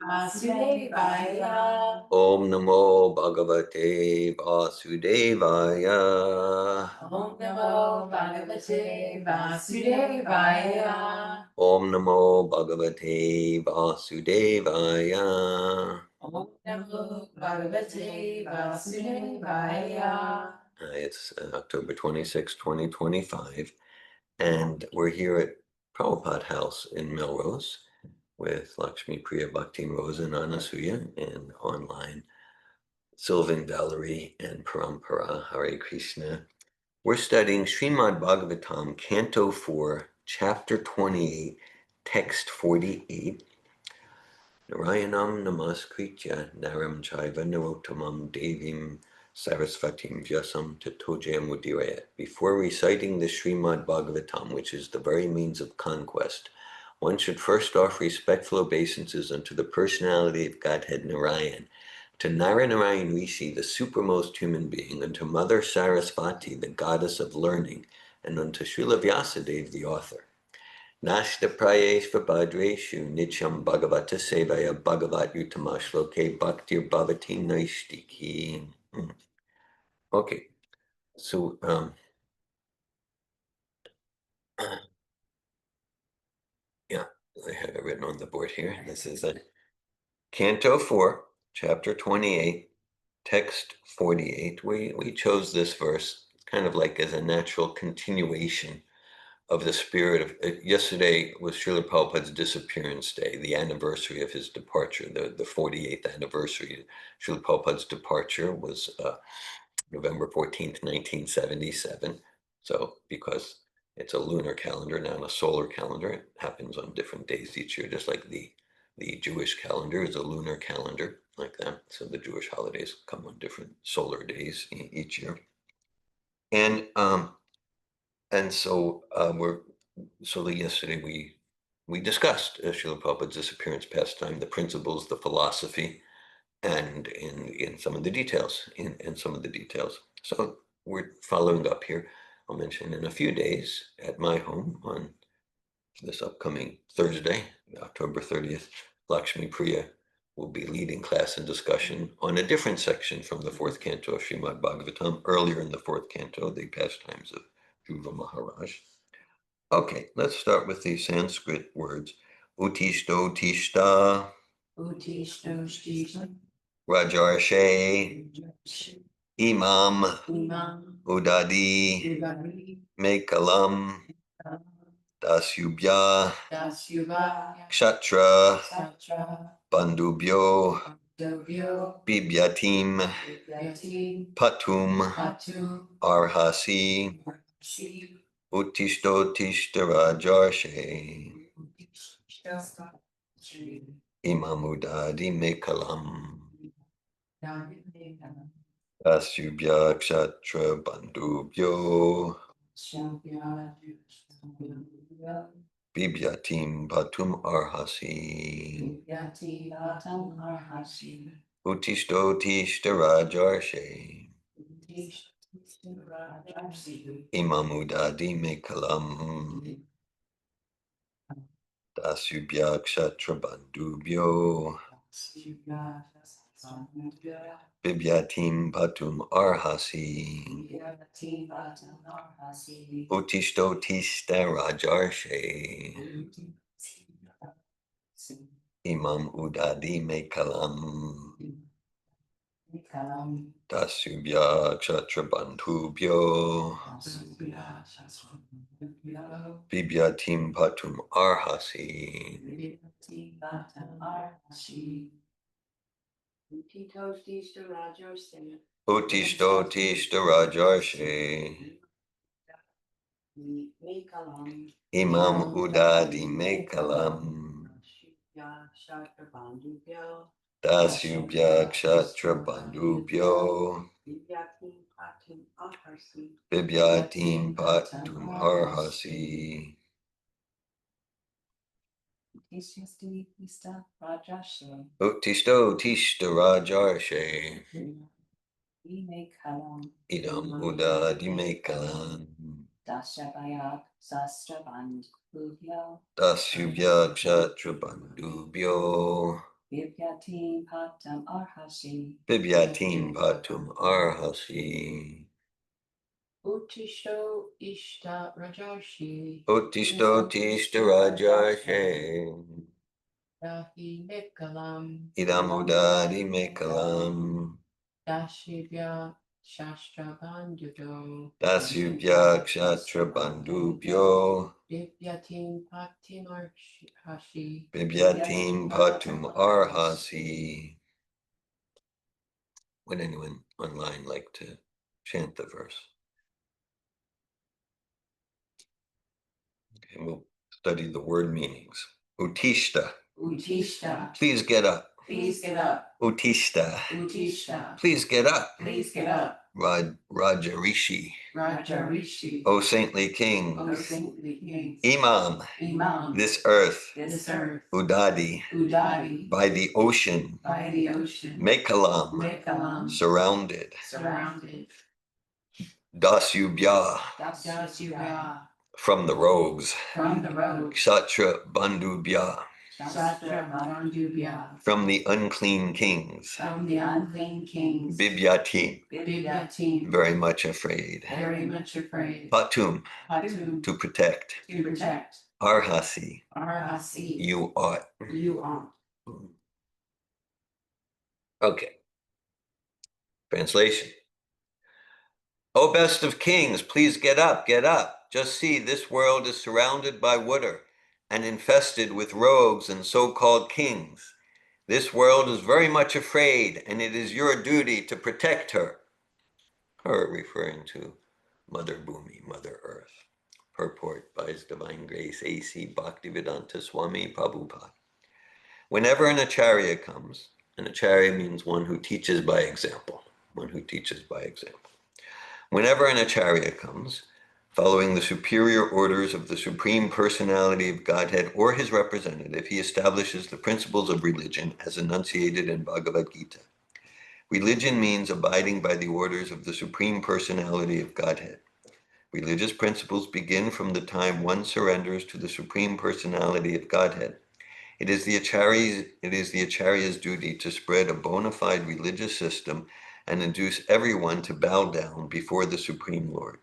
Vasudevaya. Om Namo Bhagavate Vasudevaya. Om Namo Bhagavate Vasudevaya. Om Namo Bhagavate Vasudevaya. Om Namo Bhagavate Vasudevaya. It's October 26, 2025, and we're here at Prabhupada House in Melrose with Lakshmi Priya Bhakti Rosa and Anasuya, and online Sylvan Valerie and Parampara. Hare Krishna. We're studying Srimad Bhagavatam, Canto 4, Chapter 28, Text 48. Narayanam namaskritya naram chaiva narottamam devim sarasvatim vyasam tatojayam udirayat. Before reciting the Srimad Bhagavatam, which is the very means of conquest, one should first offer respectful obeisances unto the personality of Godhead Narayan, to Narayan Rishi, the supermost human being, unto Mother Sarasvati, the goddess of learning, and unto Srila Vyasadeva, the author. Nashta prayeshva bhadreshu nityam bhagavata sevaya bhagavat yutamashloke bhaktir bhavati naistiki. Okay, so yeah, I have it written on the board here. This is Canto 4, Chapter 28, Text 48. We chose this verse kind of like as a natural continuation of the spirit of yesterday was Srila Prabhupada's disappearance day, the anniversary of his departure, the 48th anniversary. Srila Prabhupada's departure was November 14th, 1977. So because it's a lunar calendar, not a solar calendar, it happens on different days each year, just like the Jewish calendar is a lunar calendar like that. So the Jewish holidays come on different solar days each year. And so yesterday we discussed Srila Prabhupada's disappearance pastime, the principles, the philosophy, and in some of the details. So we're following up here. I'll mention in a few days at my home on this upcoming Thursday, October 30th, Lakshmi Priya will be leading class and discussion on a different section from the fourth canto of Srimad Bhagavatam, earlier in the fourth canto, the pastimes of Dhruva Maharaj. Okay, let's start with the Sanskrit words. Utishto tishta, Utishto Shishta. Rajarshe, Imam, Imam. Udadi, Udari. Mekalam, Dasyubhya, Dasyuva. Kshatra, Satra. Bandubhyo, Dobyo. Bibhyatim, Yati. Patum, Patu. Arhasi, Si. Utishto tishta Rajarshe, Imam Udadi Mekalam, Dasyubhya Kshatra Bandubhyo, Bibhyatim Patum Arhasi, Utishto tishta Rajarshe, Imam Udadi Mekalam, Dasyubhya Kshatra Bandubhyo, Bibhyatim Patum Arhasi, Utishto tishta Rajarshe, Imam Udadi Mekalam, Dasyubhya Kshatra Bandubhyo, Bibhyatim Patum Arhasi, Utishto tishta Rajarshe, Imam Udadi Mekalam, Dasyubhya Kshatra Bandubhyo, Bibhyatim Patum Arhasi. Utishto tishta Rajarshe, Idam Udadi Mekalam, Dasyubhya Kshatra Bandubhyo, Bibyatim patam arhasi. Bibyatim patum arhasi. Utishto ishta rajarshi. Utishto tishta rajarshe. Dahi mekalam. Idamudari mekalam. Dashivya shastra bandhudo. Dasubhya kshatra bandhubhyo. Bibyatim patim arhashi. Bibyatim patum arhasi. Would anyone online like to chant the verse? Okay, we'll study the word meanings. Utishta. Utishta. Please get up. Please get up. Utishta. Utishta. Please get up. Please get up. Rajarishi. Rajarishi. O saintly king. O saintly king. Imam. Imam. This earth. This earth. Udadi. Udadi. By the ocean. By the ocean. Mekalam. Mekalam. Surrounded. Surrounded. Dasubhya. Dasubhya. From the rogues. From the road. Kshatra bandhubhya. Shastra Bandhubhya. From the unclean kings. From the unclean kings. Bibyatim. Bibyatim. Very much afraid. Very much afraid. Patum. Patum. To protect. To protect. Arhasi. Arhasi. You ought. You ought. Okay. Translation. O best of kings, please get up, get up. Just see, this world is surrounded by water and infested with rogues and so-called kings. This world is very much afraid, and it is your duty to protect her. Her referring to Mother Bhumi, Mother Earth. Purport by His Divine Grace A.C. Bhaktivedanta Swami Prabhupada. Whenever an acharya comes, an acharya means one who teaches by example, one who teaches by example. Whenever an acharya comes, following the superior orders of the Supreme Personality of Godhead or his representative, he establishes the principles of religion as enunciated in Bhagavad Gita. Religion means abiding by the orders of the Supreme Personality of Godhead. Religious principles begin from the time one surrenders to the Supreme Personality of Godhead. It is the acharya's duty to spread a bona fide religious system and induce everyone to bow down before the Supreme Lord.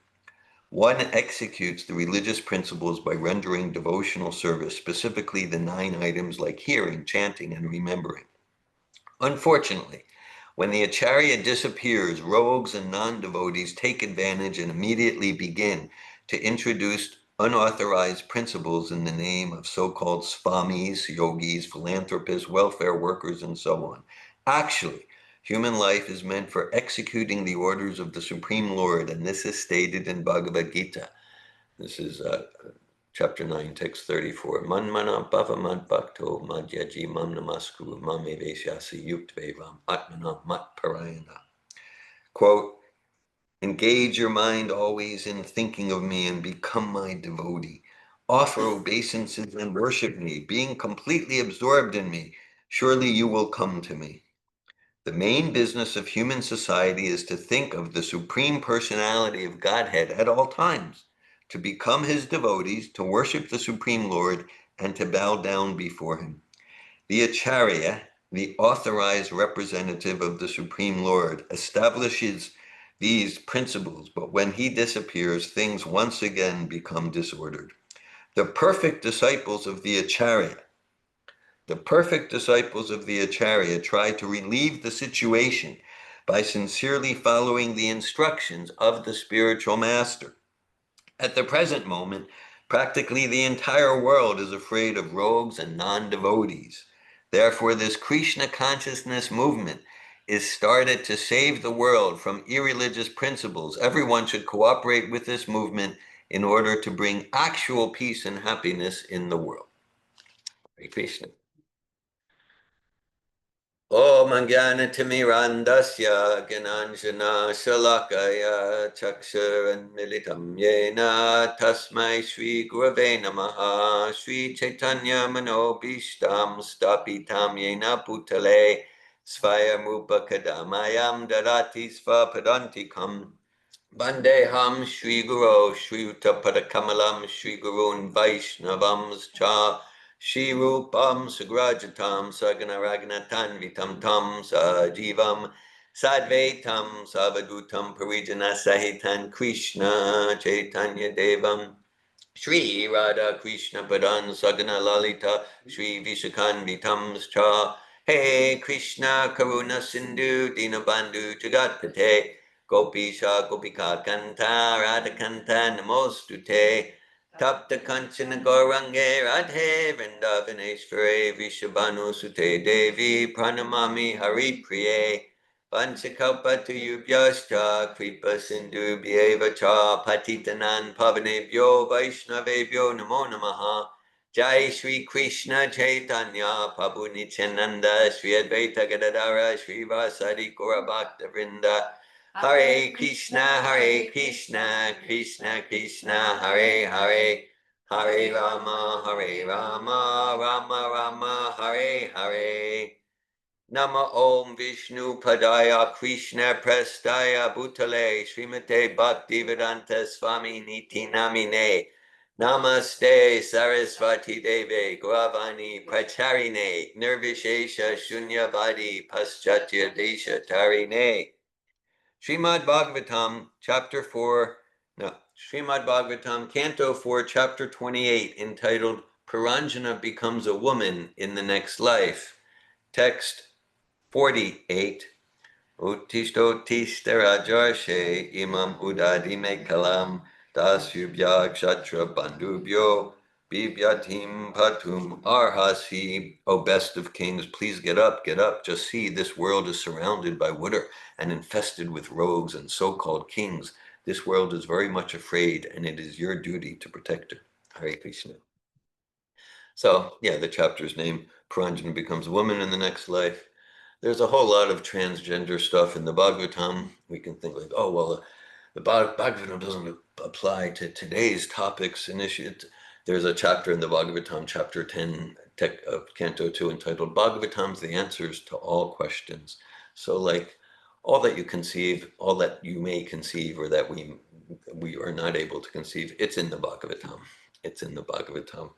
One executes the religious principles by rendering devotional service, specifically the 9 items like hearing, chanting, and remembering. Unfortunately, when the acharya disappears, rogues and non-devotees take advantage and immediately begin to introduce unauthorized principles in the name of so-called swamis, yogis, philanthropists, welfare workers, and so on. Actually, human life is meant for executing the orders of the Supreme Lord, and this is stated in Bhagavad Gita. This is chapter 9, text 34. Manmana bhavamad bhakto madhyaji mam namaskuru mame veshyasi yuktvevam atmana mat parayana. Quote, engage your mind always in thinking of me and become my devotee. Offer obeisances and worship me, being completely absorbed in me. Surely you will come to me. The main business of human society is to think of the Supreme Personality of Godhead at all times, to become his devotees, to worship the Supreme Lord, and to bow down before him. The acharya, the authorized representative of the Supreme Lord, establishes these principles, but when he disappears, things once again become disordered. The perfect disciples of the acharya try to relieve the situation by sincerely following the instructions of the spiritual master. At the present moment, practically the entire world is afraid of rogues and non-devotees. Therefore, this Krishna consciousness movement is started to save the world from irreligious principles. Everyone should cooperate with this movement in order to bring actual peace and happiness in the world. Hare Krishna. Om Jnana-timirandasya Gyananjana Shalakaya Chaksharanmilitam Yena Tasmai Shri Gurave Namaha Shri Chaitanya Manobishtam Stapitam Yena Bhutale Svayam Kadamayam Darati Svapadantikam Bandeham Shri Guru Shri Utapadakamalam Shri Gurun Vaishnavams Cha Shri Rupam Sugrajatam Sagana Ragnatan Vitam Tam Sajivam Sadvaitam Savadutam Parijana Sahitan Krishna Chaitanya Devam Shri Radha Krishna Padan Sagana Lalita Shri Vishakanvitam Cha Hey Krishna Karuna Sindhu Dinabandhu Jagatpate Gopisha Gopika Kanta Radha Kanta Namostute Tapta Kanchana Gaurange Radhe Vrindavaneshware Vishabhanu Sute Devi Pranamami Hari Priye Panchakalpatayubhyascha Kripa Sindhu Bhyeva Cha Patitanan Pavanebhyo Vaishnavebhyo Namo Namaha Jai Shri Krishna Chaitanya Prabhu Nityananda Shri Advaita Gadadara Shri Vasadi Gaurabhakta Vrinda Hare Krishna Krishna Krishna Hare Hare Hare Rama Rama Rama Hare Hare Nama Om Vishnu Padaya Krishna Prestaya Bhutale Srimate Bhaktivedanta Swami Niti Namine Namaste Sarasvati Deve Gravani Pracharine Nirvishesha Shunyavadi Paschatya Desha Tarine Srimad Bhagavatam Chapter 4 Srimad Bhagavatam Canto 4 Chapter 28 entitled Puranjana Becomes a Woman in the Next Life. Text 48 Uttishtotishtarajarshe imam udadime kalam dasyubhya kshatra bandubhyo bibyatim patum arhasi. O best of kings, please get up, just see, this world is surrounded by water and infested with rogues and so-called kings. This world is very much afraid, and it is your duty to protect her. Hare Krishna. So yeah, the chapter's name, Puranjana Becomes a Woman in the Next Life. There's a whole lot of transgender stuff in the Bhagavatam. We can think like, oh, well, the Bhagavatam doesn't apply to today's topics and issues. There's a chapter in the Bhagavatam, chapter 10 of Canto 2, entitled Bhagavatam's the Answers to All Questions. So like all that you conceive, all that you may conceive, or that we are not able to conceive, it's in the Bhagavatam. It's in the Bhagavatam.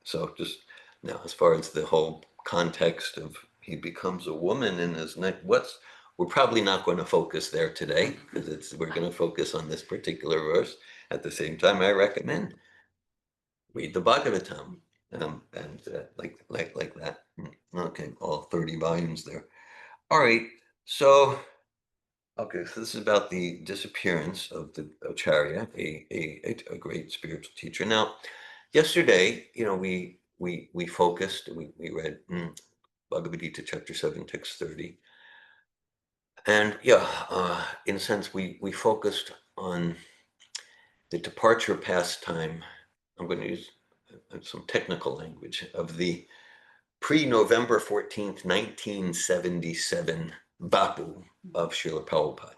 So just now, as far as the whole context of he becomes a woman in his neck, we're probably not going to focus there today, because we're going to focus on this particular verse. At the same time, I recommend read the Bhagavatam, and like that. Okay, all 30 volumes there. All right, so okay, so this is about the disappearance of the Acharya, a great spiritual teacher. Now, yesterday, we focused, we read Bhagavad Gita chapter 7, text 30. And yeah, in a sense, we focused on the departure past time. I'm going to use some technical language of the pre-November 14th, 1977 Bapu of Srila Prabhupada.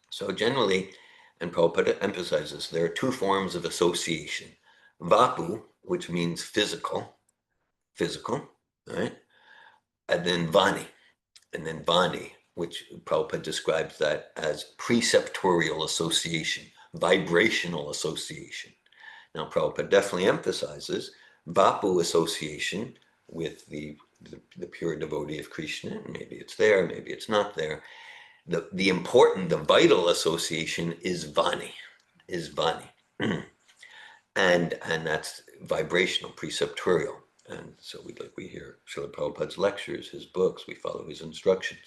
So generally, and Prabhupada emphasizes, there are two forms of association. Vapu, which means physical, right? And then Vani, which Prabhupada describes that as preceptorial association, vibrational association. Now, Prabhupada definitely emphasizes Vapu association with the pure devotee of Krishna. Maybe it's there, maybe it's not there. The important, the vital association is Vani, and that's vibrational, preceptorial. And so we hear Srila Prabhupada's lectures, his books, we follow his instructions.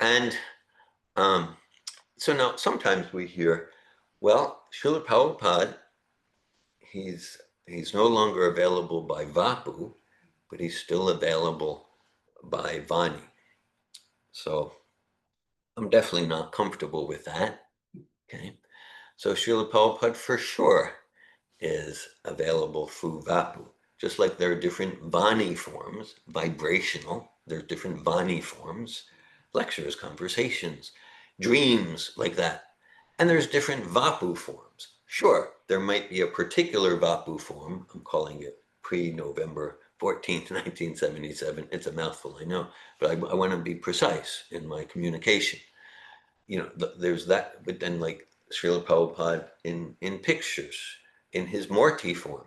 And so now sometimes we hear, well, Srila Prabhupada, he's no longer available by Vapu, but he's still available by Vani. So I'm definitely not comfortable with that. Okay. So Srila Prabhupada for sure is available through Vapu. Just like there are different Vani forms, vibrational, there are different Vani forms, lectures, conversations, dreams, like that. And there's different Vapu forms. Sure, there might be a particular Vapu form, I'm calling it pre-November 14th, 1977. It's a mouthful, I know, but I want to be precise in my communication. There's that, but then like Srila Prabhupada in pictures, in his Murti form.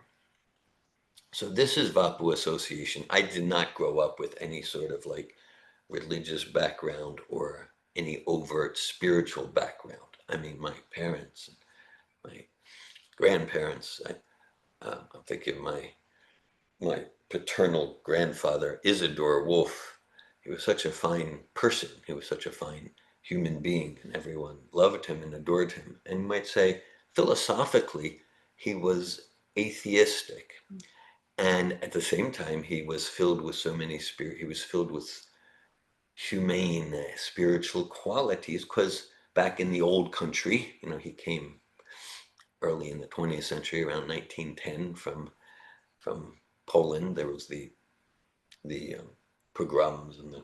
So this is Vapu Association. I did not grow up with any sort of like religious background or any overt spiritual background. I mean, my parents, my grandparents, I'm thinking of my paternal grandfather, Isidore Wolf. He was such a fine person. He was such a fine human being, and everyone loved him and adored him. And you might say, philosophically, he was atheistic. And at the same time, he was filled with so many he was filled with humane, spiritual qualities, because back in the old country, he came early in the 20th century, around 1910, from Poland. There was the pogroms and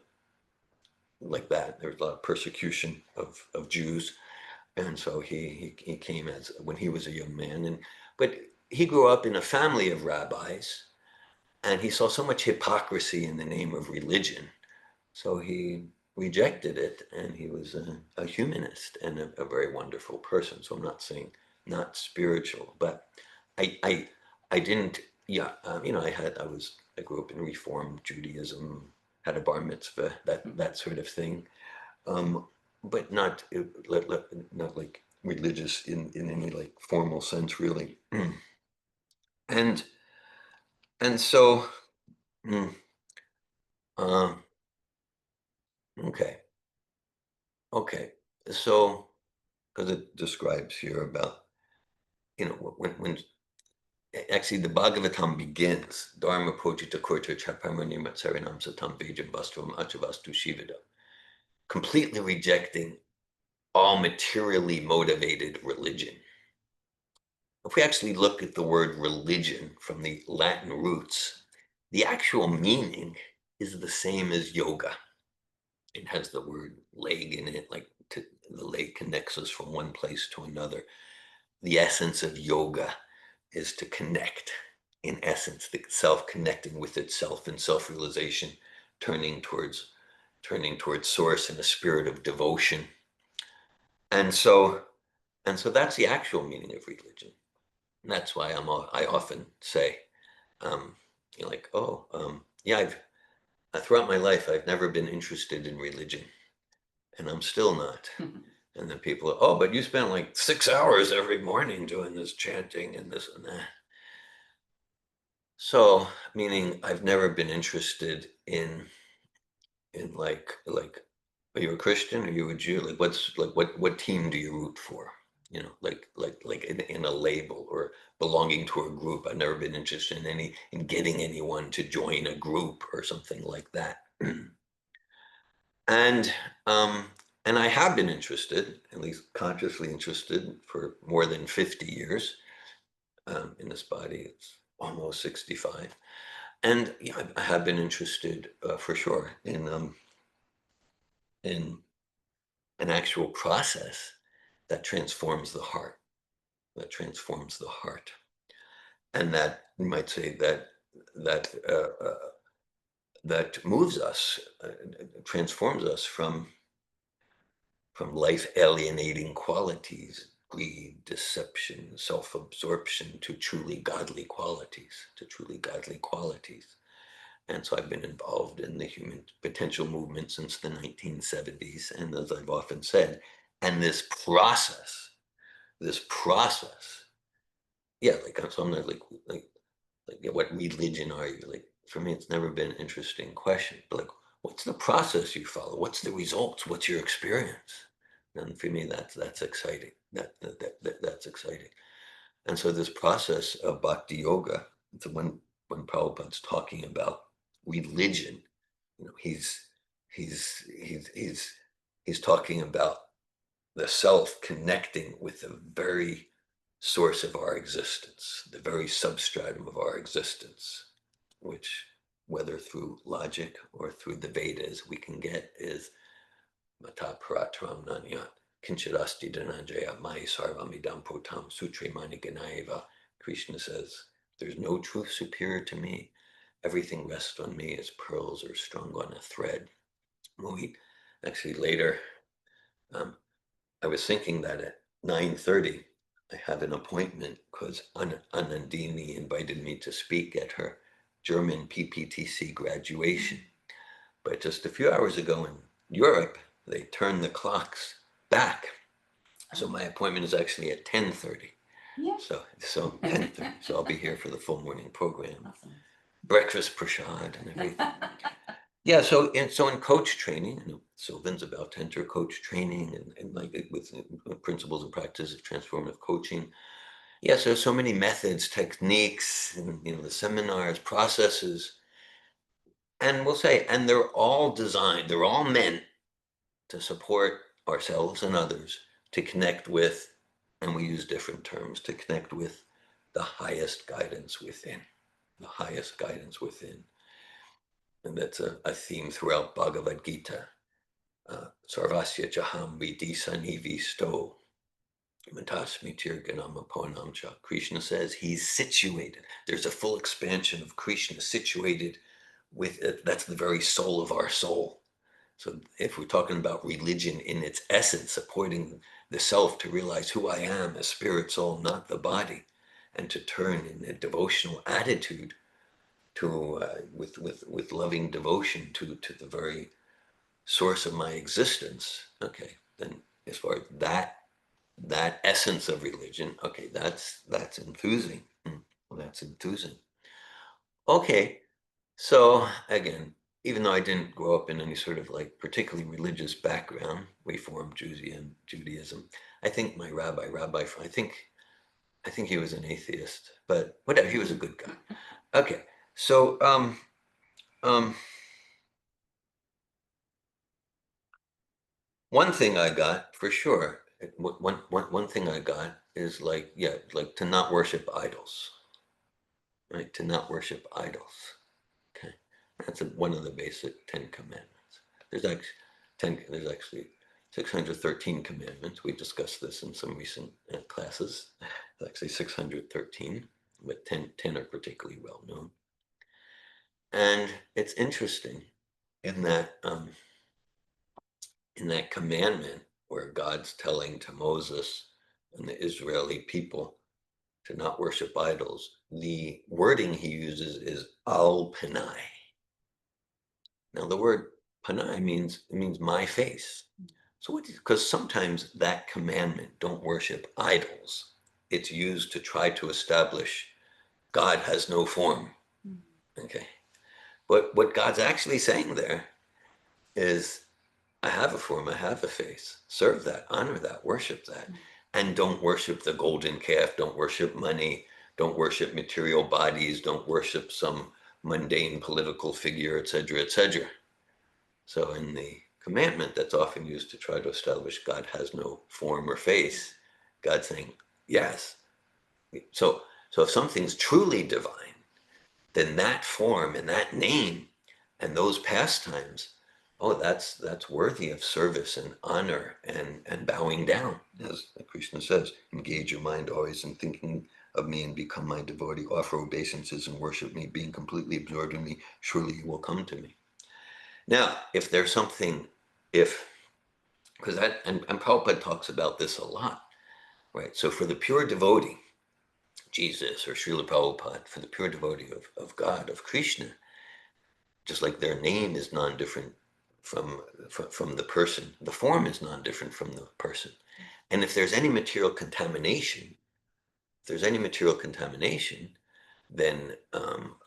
like that. There was a lot of persecution of Jews, and so he came as when he was a young man, but he grew up in a family of rabbis, and he saw so much hypocrisy in the name of religion, so he rejected it, and he was a humanist and a very wonderful person. So I'm not saying not spiritual, but I I didn't. Yeah, I grew up in Reform Judaism, had a bar mitzvah, that sort of thing, um, but not like religious in any like formal sense, really. and and so, mm, um, okay, okay, so because it describes here about when actually the Bhagavatam begins Dharma Pojita Kurta Chaparmani Matsarinam Satam Vijam Vastavam Achavastu Shivada, completely rejecting all materially motivated religion. If we actually look at the word religion from the Latin roots, the actual meaning is the same as yoga. It has the word leg in it, like the leg connects us from one place to another. The essence of yoga is to connect, in essence, the self connecting with itself and self-realization, turning towards source in a spirit of devotion. And so that's the actual meaning of religion. And that's why I often say, like, yeah, throughout my life, I've never been interested in religion, and I'm still not. And then people are, oh, but you spent like 6 hours every morning doing this chanting and this and that. So, meaning I've never been interested in are you a Christian? Are you a Jew? Like what team do you root for? Like in a label or belonging to a group. I've never been interested in getting anyone to join a group or something like that. And um and I have been interested, at least consciously interested, for more than 50 years. In this body, it's almost 65. And yeah, I have been interested for sure in an actual process that transforms the heart, and that you might say that that moves us, transforms us from life alienating qualities, greed, deception, self-absorption, to truly godly qualities. And so I've been involved in the human potential movement since the 1970s. And as I've often said, and this process, yeah, like, so I'm not like, yeah, what religion are you? Like, for me, it's never been an interesting question, but like, what's the process you follow? What's the results? What's your experience? And for me, that's exciting. That's exciting. And so this process of bhakti yoga, it's when Prabhupada's talking about religion, he's he's talking about the self connecting with the very source of our existence, the very substratum of our existence, which, whether through logic or through the Vedas, we can get is Mata Paratram Nanyat Kinchirasti Dhananjaya Mai Sarvamidam Potam Sutre Mani Ganaiva. Krishna says, there's no truth superior to me. Everything rests on me as pearls are strung on a thread. Mohit, actually later, I was thinking that at 9:30, I have an appointment because Anandini invited me to speak at her German PPTC graduation. But just a few hours ago in Europe, they turned the clocks back. So my appointment is actually at 10:30. Yeah. So 10:30. So I'll be here for the full morning program. Awesome. Breakfast prashad and everything. Yeah, so in coach training, Sylvan's about to enter coach training and like with principles and practices of transformative coaching. Yes, there's so many methods, techniques, and the seminars, processes, and we'll say, and they're all designed, they're all meant to support ourselves and others to connect with, and we use different terms, to connect with the highest guidance within, the highest guidance within. And that's a theme throughout Bhagavad Gita. Sarvasya Jaham Vidi Sanivi Sto. Matasmi Tirganama Ponamcha. Krishna says he's situated. There's a full expansion of Krishna situated with it. That's the very soul of our soul. So if we're talking about religion in its essence, supporting the self to realize who I am, a spirit soul, not the body, and to turn in a devotional attitude to with loving devotion to the very source of my existence. Okay, then as far as that essence of religion, okay, that's enthusing. Well, that's enthusing. Okay, so again, even though I didn't grow up in any sort of like particularly religious background, Reform Judaism, I think my rabbi, I think he was an atheist, but whatever, he was a good guy. Okay, so one thing I got for sure, one thing I got is like, yeah, like to not worship idols, right? To not worship idols. Okay, that's one of the basic 10 commandments. There's actually 613 commandments. We discussed this in some recent classes. It's actually 613, but 10 are particularly well known. And it's interesting in that commandment where God's telling to Moses and the Israeli people to not worship idols, the wording he uses is al panai. Now the word panai means my face. So because sometimes that commandment, don't worship idols, it's used to try to establish God has no form. Okay. But what God's actually saying there is, I have a form, I have a face. Serve that, honor that, worship that. And don't worship the golden calf, don't worship money, don't worship material bodies, don't worship some mundane political figure, etc., etc. So in the commandment that's often used to try to establish God has no form or face, God's saying, yes. So if something's truly divine, then that form and that name and those pastimes, oh, that's worthy of service and honor and bowing down. As Krishna says, engage your mind always in thinking of me and become my devotee, offer obeisances and worship me, being completely absorbed in me, surely you will come to me. Now, if there's something, because that, and Prabhupada talks about this a lot, right? So for the pure devotee, Jesus or Srila Prabhupada, for the pure devotee of God, of Krishna, just like their name is non-different from the person, the form is non-different from the person. And if there's any material contamination, then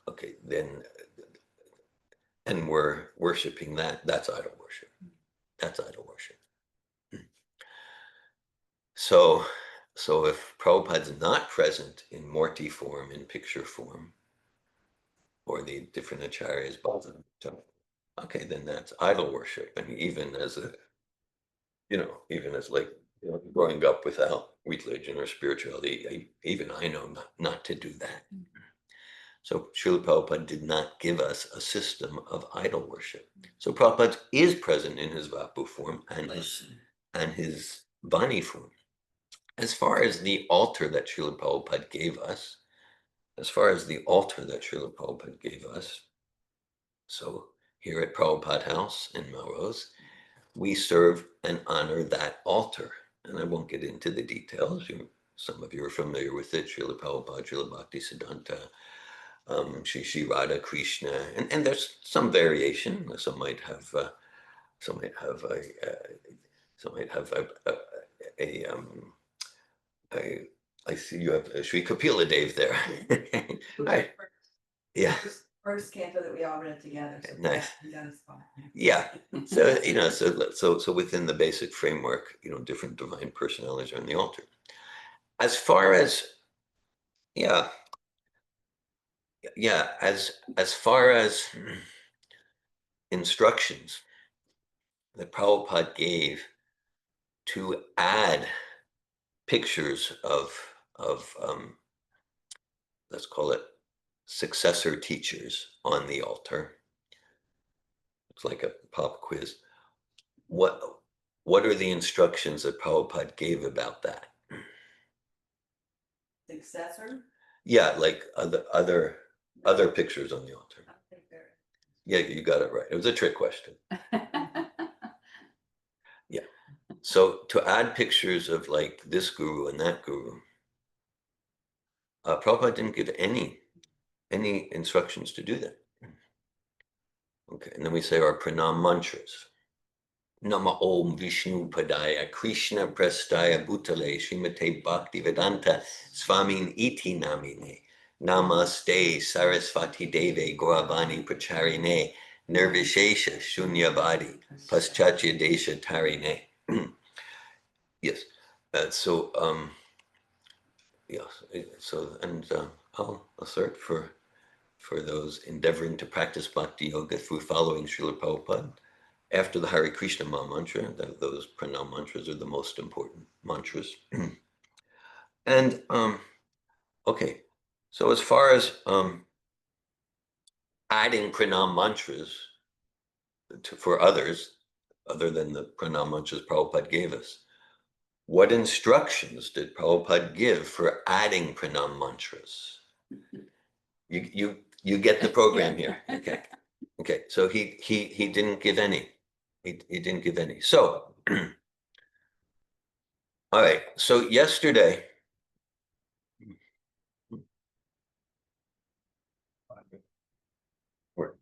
okay, then and we're worshiping that's idol worship. That's idol worship. So if Prabhupada's not present in Morti form, in picture form, or the different acharyas, okay, then that's idol worship. And even as like growing up without religion or spirituality, even I know not to do that. So Srila Prabhupada did not give us a system of idol worship. So Prabhupada is present in his Vapu form and his Vani form. As far as the altar that Srila Prabhupada gave us, so here at Prabhupada House in Melrose, we serve and honor that altar. And I won't get into the details. Some of you are familiar with it. Srila Prabhupada, Srila Bhakti Siddhanta, Shri Radha Krishna, and there's some variation. Some might have some might have a I see you have Sri Kapila Dev there. Right. Yeah. First canto that we all read together. So Nice. we got a spot. Yeah. So so within the basic framework, different divine personalities are on the altar. As far as as far as instructions that Prabhupada gave to add pictures of let's call it successor teachers on the altar. It's like a pop quiz. What are the instructions that Prabhupada gave about that? Successor? Yeah, like other pictures on the altar. Yeah, you got it right. It was a trick question. Yeah. So to add pictures of like this guru and that guru, Prabhupada didn't give any instructions to do that. Okay, and then we say our pranam mantras. Nama Om Vishnu Padaya Krishna Prestaya Bhutale Srimate Bhakti Vedanta Swamin Iti Namine Namaste Sarasvati Deve Gauravani Pracharine Nirvishesha Shunyavadi Paschatya Desha Tarine. Yes. Yes. So, and I'll assert for those endeavoring to practice bhakti yoga through following Srila Prabhupada. After the Hare Krishna Maha Mantra, those pranam mantras are the most important mantras. And okay, so as far as adding pranam mantras for others, other than the pranam mantras Prabhupada gave us, what instructions did Prabhupada give for adding pranam mantras? You get the program here. Okay. So he didn't give any. He didn't give any. So all right. So yesterday, we're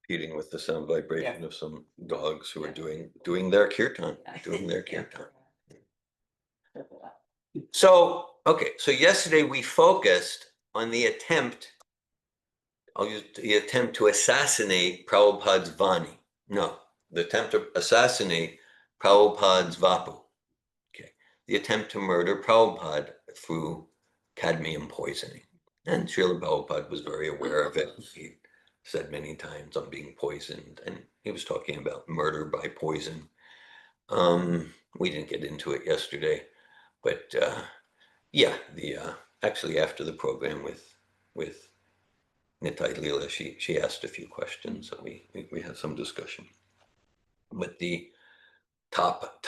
competing with the sound vibration of some dogs who are doing their kirtan, So okay. So yesterday we focused on the attempt. I'll use the attempt to assassinate Prabhupada's Vani. No, the attempt to assassinate Prabhupada's Vapu. Okay. The attempt to murder Prabhupada through cadmium poisoning. And Srila Prabhupada was very aware of it. He said many times, I'm being poisoned. And he was talking about murder by poison. We didn't get into it yesterday. But yeah, actually after the program with Nitai Leela, she asked a few questions and we had some discussion. But the top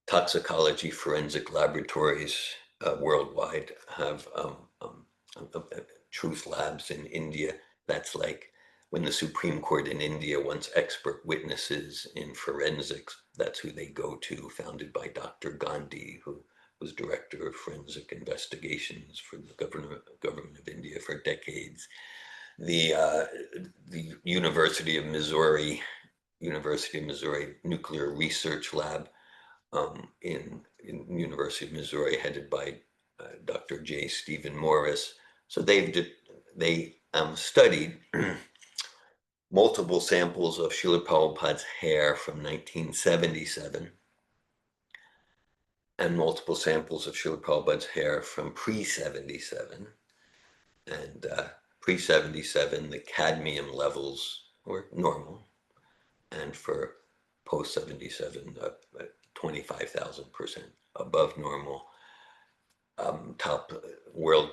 toxicology forensic laboratories worldwide have truth labs in India. That's like when the Supreme Court in India wants expert witnesses in forensics, that's who they go to, founded by Dr. Gandhi, who was director of forensic investigations for the government of India for decades. The University of Missouri Nuclear Research Lab in University of Missouri, headed by Dr. J. Stephen Morris. So they studied multiple samples of Srila Prabhupada's hair from 1977 and multiple samples of Srila Prabhupada's hair from pre-77. And pre-77, the cadmium levels were normal. And for post-77, 25,000% above normal. Top world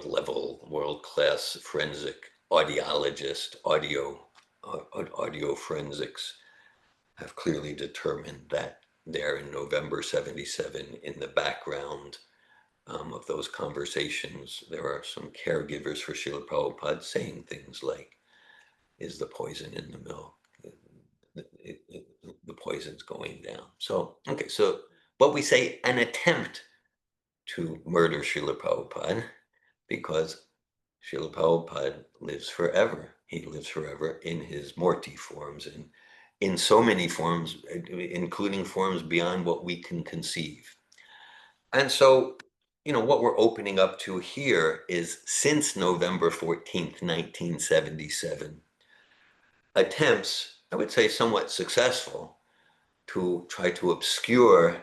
level, world class forensic audiologist, audio forensics have clearly determined that there in November 77, in the background of those conversations, there are some caregivers for Srila Prabhupada saying things like, is the poison in the milk? The poison's going down. So, okay, so what we say, an attempt to murder Srila Prabhupada, because Srila Prabhupada lives forever. He lives forever in his Murti forms and in so many forms, including forms beyond what we can conceive. And so, what we're opening up to here is since November 14th, 1977, attempts, I would say somewhat successful, to try to obscure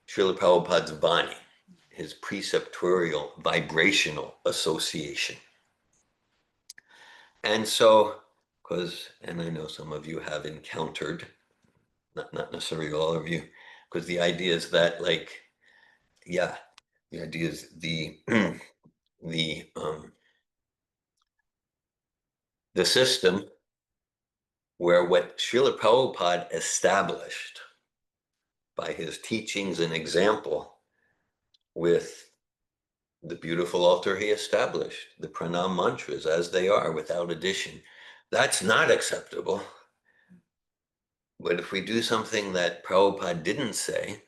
Srila Prabhupada's Bani, his preceptorial vibrational association. And so, and I know some of you have encountered, not necessarily all of you, because the idea is that, the idea is the system where what Srila Prabhupada established by his teachings and example with the beautiful altar he established, the pranam mantras as they are without addition, that's not acceptable. But if we do something that Prabhupada didn't say,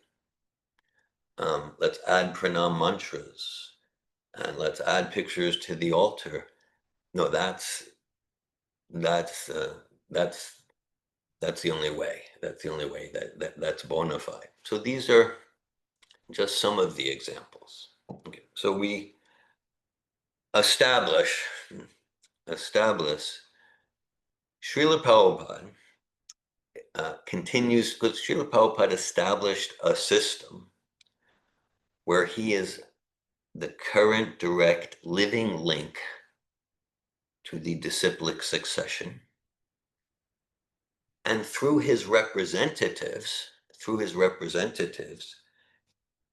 let's add pranam mantras and let's add pictures to the altar. No, that's the only way. That's the only way that's bona fide. So these are just some of the examples. Okay. So we establish Srila Prabhupada continues, because Srila Prabhupada established a system where he is the current direct living link to the disciplic succession. And through his representatives,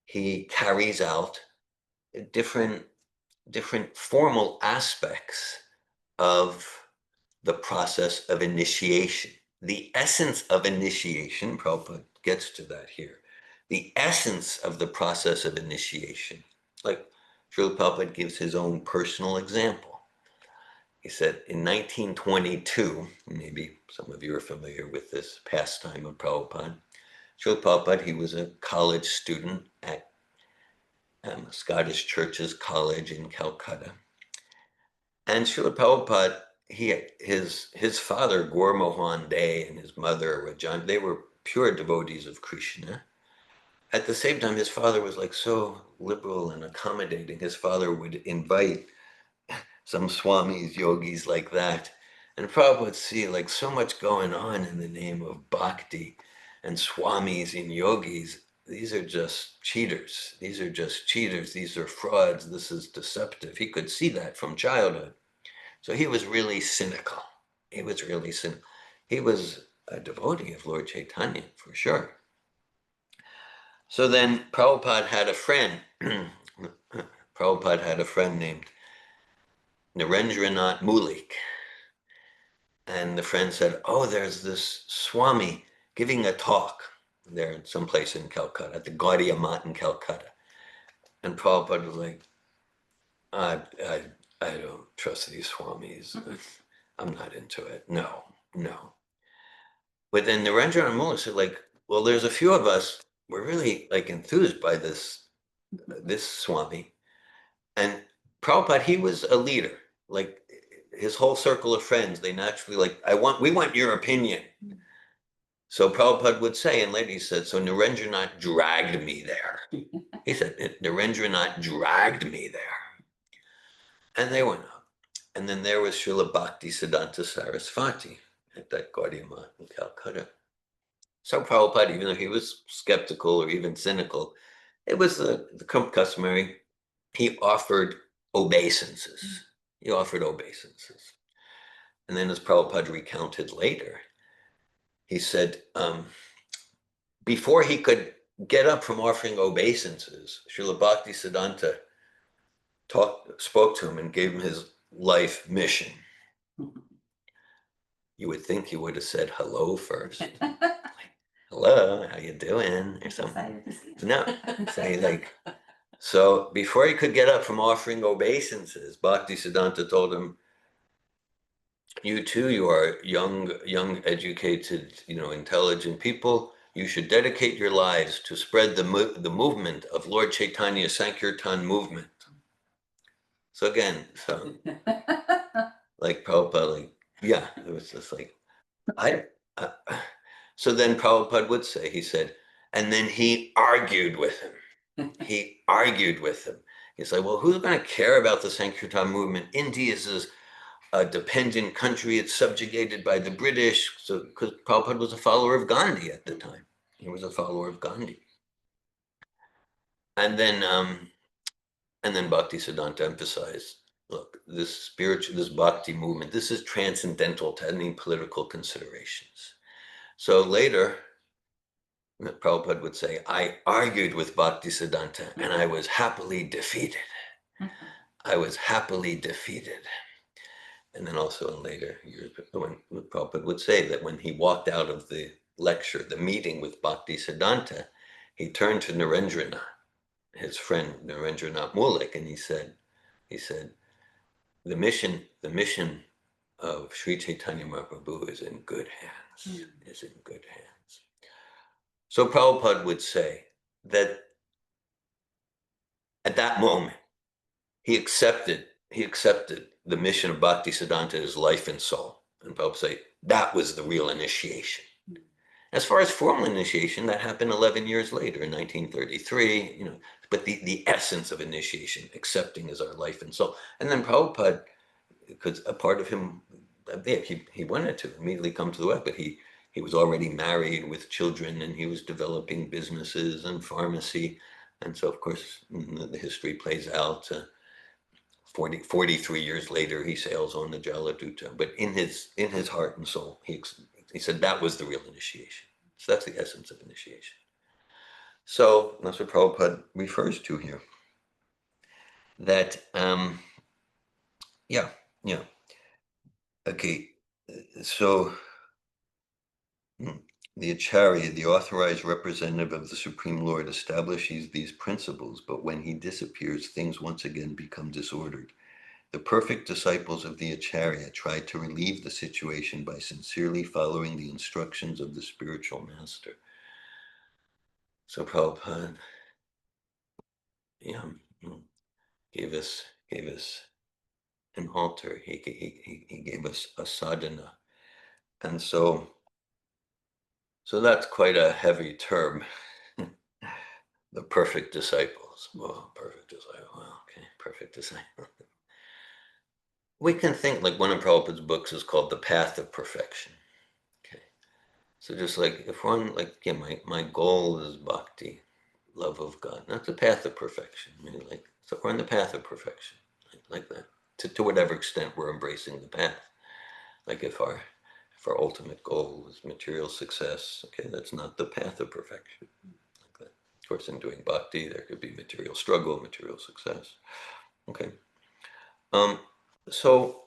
he carries out different formal aspects of the process of initiation. The essence of initiation, Prabhupada gets to that here. The essence of the process of initiation, like Srila Prabhupada gives his own personal example. He said in 1922, maybe some of you are familiar with this pastime of Prabhupada. Srila Prabhupada, he was a college student at Scottish Church's College in Calcutta. And Srila Prabhupada, his father, Gaur Mohan Dey, and his mother, Rajan, they were pure devotees of Krishna. At the same time, his father was so liberal and accommodating. His father would invite some swamis, yogis like that. And Prabhupada would see so much going on in the name of bhakti and swamis and yogis. These are just cheaters. These are frauds. This is deceptive. He could see that from childhood. So he was really cynical. He was a devotee of Lord Chaitanya, for sure. So then Prabhupada had a friend. Prabhupada had a friend named Narendranath Mulik. And the friend said, oh, there's this Swami giving a talk there someplace in Calcutta, at the Gaudiya Math in Calcutta. And Prabhupada was like, I don't trust these Swamis. I'm not into it. No. But then Narendranath Mulik said, well, there's a few of us, we're really enthused by this Swami. And Prabhupada, he was a leader. His whole circle of friends, they naturally we want your opinion. So Prabhupada would say, and ladies said, so Narendranath dragged me there. He said, Narendranath dragged me there. And they went up. And then there was Srila Bhakti Siddhanta Saraswati at that Gaudiya Math in Calcutta. So Prabhupada, even though he was skeptical or even cynical, it was the customary, he offered obeisances. And then as Prabhupada recounted later, he said, before he could get up from offering obeisances, Srila Bhakti Siddhanta spoke to him and gave him his life mission. You would think he would have said hello first. Hello, how you doing? Or something. No. So before he could get up from offering obeisances, Bhakti Siddhanta told him, you too, you are young, educated, intelligent people. You should dedicate your lives to spread the movement of Lord Chaitanya's Sankirtan movement. So again, so like Prabhupada, like, yeah, it was just like, I, uh, so then Prabhupada would say, he said, and then he argued with him. He argued with him. He's like, well, who's going to care about the Sankirtan movement? India is a dependent country. It's subjugated by the British. So, because Prabhupada was a follower of Gandhi at the time. He was a follower of Gandhi. And then Bhaktisiddhanta emphasized, look, this bhakti movement, this is transcendental to any political considerations. So later, Prabhupada would say, I argued with Bhaktisiddhanta and I was happily defeated. I was happily defeated. And then also in later years, when Prabhupada would say that when he walked out of the lecture, the meeting with Bhaktisiddhanta, he turned to Narendranath, his friend Narendranath Mullik, and he said, the mission of Sri Chaitanya Mahaprabhu is in good hands, is in good hands. So Prabhupada would say that at that moment, he accepted the mission of Bhaktisiddhanta as life and soul. And Prabhupada say that was the real initiation. As far as formal initiation, that happened 11 years later in 1933, but the essence of initiation, accepting as our life and soul. And then Prabhupada, because a part of him, he wanted to immediately come to the West, but he was already married with children and he was developing businesses and pharmacy. And so, of course, the history plays out. 43 years later, he sails on the Jaladuta. But in his heart and soul, he said that was the real initiation. So that's the essence of initiation. So that's what Prabhupada refers to here. That, yeah. Okay, so the Acharya, the authorized representative of the Supreme Lord, establishes these principles, but when he disappears, things once again become disordered. The perfect disciples of the Acharya try to relieve the situation by sincerely following the instructions of the spiritual master. So Prabhupada, gave us an altar. He gave us a sadhana, and so that's quite a heavy term. The perfect disciples. Well, perfect disciple. Well, okay, perfect disciple. We can think like one of Prabhupada's books is called The Path of Perfection. Okay. So just like if one, like, yeah, my goal is bhakti, love of God. That's the path of perfection. I mean, like, so we're on the path of perfection, like that. To whatever extent we're embracing the path. Like if our ultimate goal is material success, okay, that's not the path of perfection. Like that. Of course, in doing bhakti, there could be material struggle, material success. Okay. So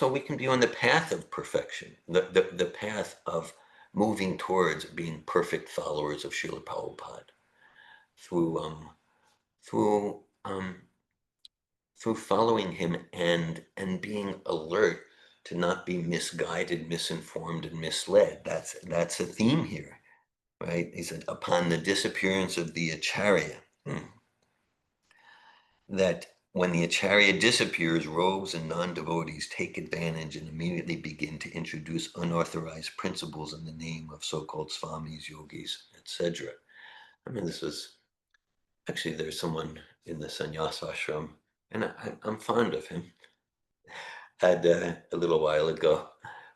we can be on the path of perfection, the path of moving towards being perfect followers of Srila Prabhupada through following him and being alert to not be misguided, misinformed, and misled. That's a theme here, right? He said, upon the disappearance of the Acharya, that when the Acharya disappears, rogues and non-devotees take advantage and immediately begin to introduce unauthorized principles in the name of so-called swamis, yogis, etc. I mean, this is actually, there's someone in the sannyas ashram, and I'm fond of him. Had a little while ago,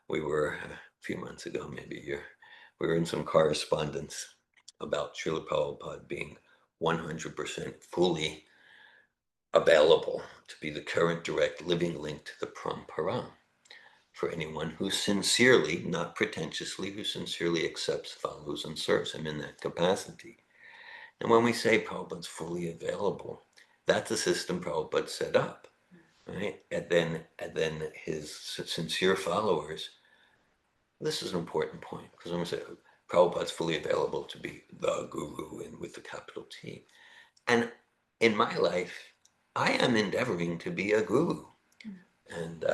we were a few months ago, maybe a year, we were in some correspondence about Srila Prabhupada being 100% fully available to be the current direct living link to the Parampara for anyone who sincerely, not pretentiously, who sincerely accepts, follows, and serves him in that capacity. And when we say Prabhupada's fully available, that's a system Prabhupada set up, right? And then his sincere followers, this is an important point, because when we say Prabhupada's fully available to be the guru and with the capital T. And in my life, I am endeavoring to be a guru, and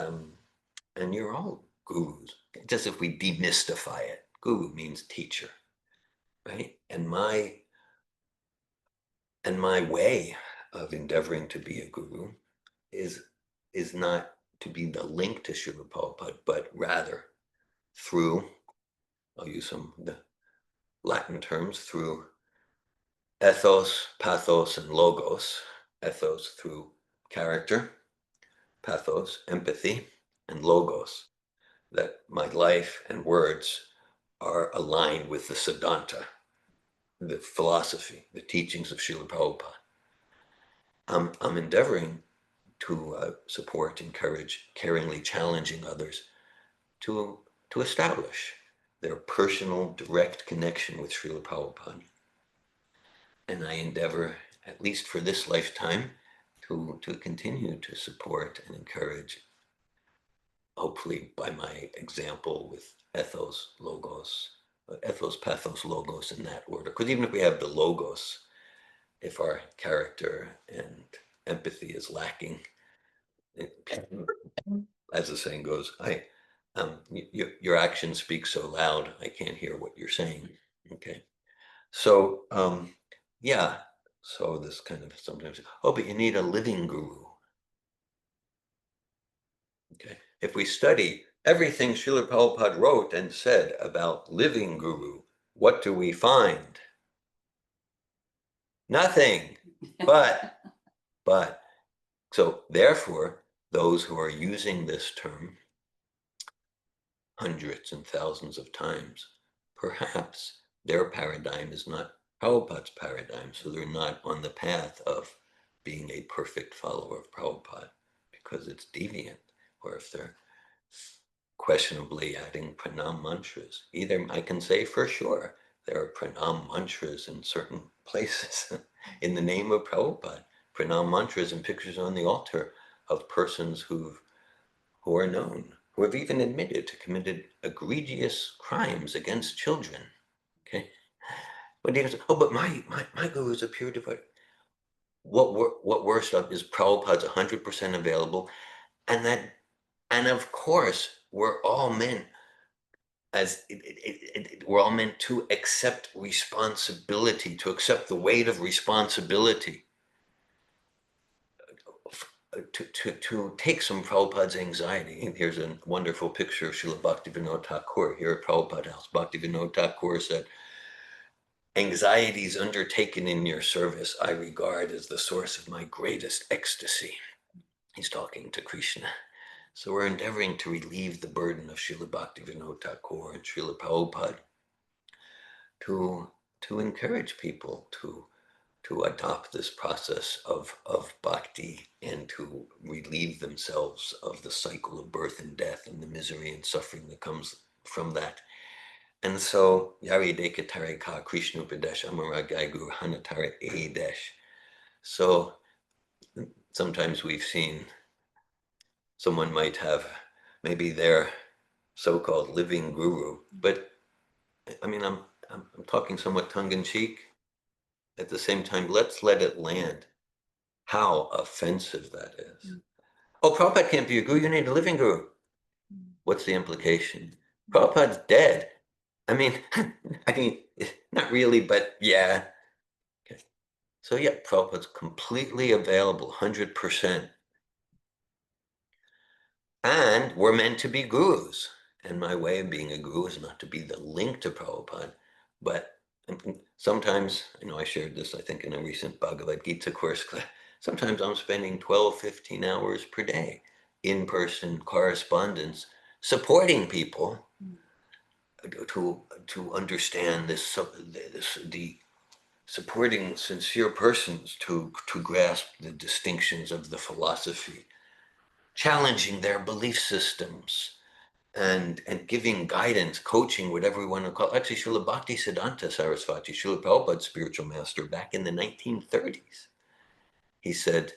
you're all gurus. Just if we demystify it, guru means teacher, right? And my way of endeavoring to be a guru is not to be the link to Srila Prabhupada, but rather through, I'll use some of the Latin terms, through ethos, pathos, and logos. Ethos through character, pathos, empathy, and logos, that my life and words are aligned with the Siddhanta, the philosophy, the teachings of Srila Prabhupada. I'm endeavoring to support, encourage, caringly challenging others to establish their personal, direct connection with Srila Prabhupada. And I endeavor, at least for this lifetime, to continue to support and encourage, hopefully by my example with ethos, logos, ethos, pathos, logos in that order. Because even if we have the logos, if our character and empathy is lacking, as the saying goes, your actions speak so loud, I can't hear what you're saying. Okay. So, yeah. So this kind of sometimes, oh, but you need a living guru. Okay. If we study everything Srila Prabhupada wrote and said about living guru, what do we find? Nothing. But, so therefore, those who are using this term hundreds and thousands of times, perhaps their paradigm is not Prabhupada's paradigm, so they're not on the path of being a perfect follower of Prabhupada because it's deviant, or if they're questionably adding pranam mantras. Either I can say for sure there are pranam mantras in certain places in the name of Prabhupada, pranam mantras and pictures on the altar of persons who are known, who have even admitted to committed egregious crimes against children. Okay, but he goes, oh, but my guru is a pure devotee. What worse stuff is Prabhupada's 100% available, and of course we're all meant we're all meant to accept responsibility, to accept the weight of responsibility, to take some Prabhupada's anxiety. Here's a wonderful picture of Srila Bhaktivinoda Thakur here at Prabhupada House. Bhaktivinoda Thakur said, anxieties undertaken in your service I regard as the source of my greatest ecstasy. He's talking to Krishna. So we're endeavoring to relieve the burden of Srila Bhaktivinoda Thakur and Srila Prabhupada, to encourage people to adopt this process of bhakti and to relieve themselves of the cycle of birth and death and the misery and suffering that comes from that. And so, Yari Dekatare Ka Krishna Upadesh Amaragai Guru Hanatare Edesh. So sometimes we've seen someone might have maybe their so-called living guru, but I mean, I'm talking somewhat tongue-in-cheek. At the same time, let's let it land how offensive that is. Oh, Prabhupada can't be a guru, you need a living guru. What's the implication? Prabhupada's dead. I mean, not really, but yeah. Okay. So yeah, Prabhupada's completely available, 100%. And we're meant to be gurus. And my way of being a guru is not to be the link to Prabhupada, but sometimes, I shared this, I think, in a recent Bhagavad Gita course class. Sometimes I'm spending 12, 15 hours per day in-person correspondence supporting people to understand the supporting sincere persons to grasp the distinctions of the philosophy, challenging their belief systems, and giving guidance, coaching, whatever we want to call it. Actually, Srila Bhakti Siddhanta Saraswati, Srila Prabhupada's spiritual master, back in the 1930s, he said,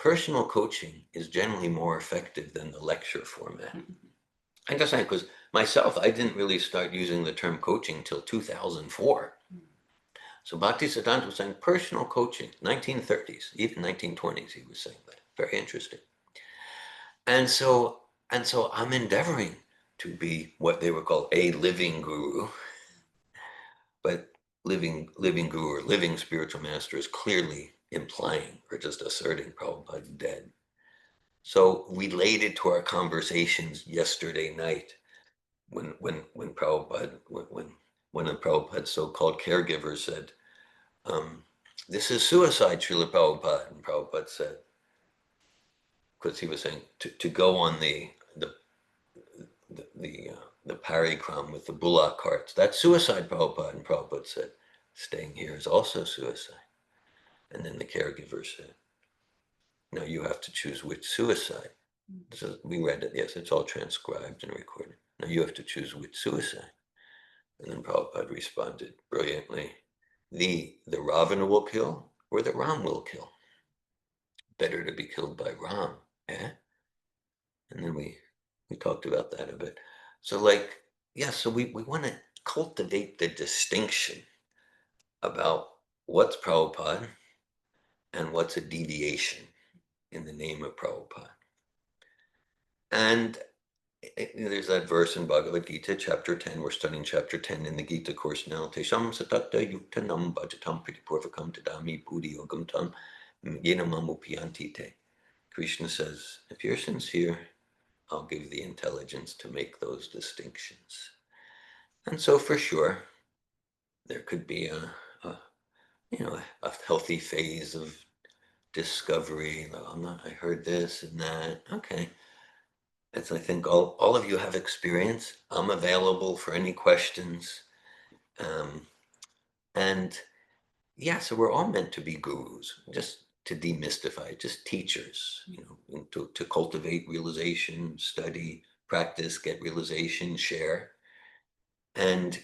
personal coaching is generally more effective than the lecture format. I guess because myself, I didn't really start using the term coaching till 2004. So Bhakti Siddhanta was saying personal coaching, 1930s, even 1920s, he was saying that. Very interesting. And so I'm endeavoring to be what they would call a living guru, but living guru or living spiritual master is clearly implying or just asserting Prabhupada's dead. So related to our conversations yesterday night, when Prabhupada, when one of Prabhupada's so-called caregivers said, this is suicide, Srila Prabhupada. And Prabhupada said, because he was saying to go on the parikram with the bullock carts, that's suicide, Prabhupada. And Prabhupada said, staying here is also suicide. And then the caregiver said, no, you have to choose which suicide. So we read it, yes, it's all transcribed and recorded. Now you have to choose which suicide. And then Prabhupada responded brilliantly, the Ravana will kill or the Ram will kill. Better to be killed by Ram, eh? And then we talked about that a bit. So like, yeah, so we want to cultivate the distinction about what's Prabhupada and what's a deviation in the name of Prabhupada. And there's that verse in Bhagavad Gita, chapter 10. We're studying chapter 10 in the Gita course now. Tesham satata yuktanam bhajatam pritipurvakam tadami buddhi yogam tam yenamam upiyantite. Krishna says, if you're sincere, I'll give the intelligence to make those distinctions. And so for sure, there could be a healthy phase of discovery. I heard this and that. Okay. As I think all of you have experience. I'm available for any questions. And yeah, so we're all meant to be gurus, just to demystify, just teachers, to cultivate realization, study, practice, get realization, share. And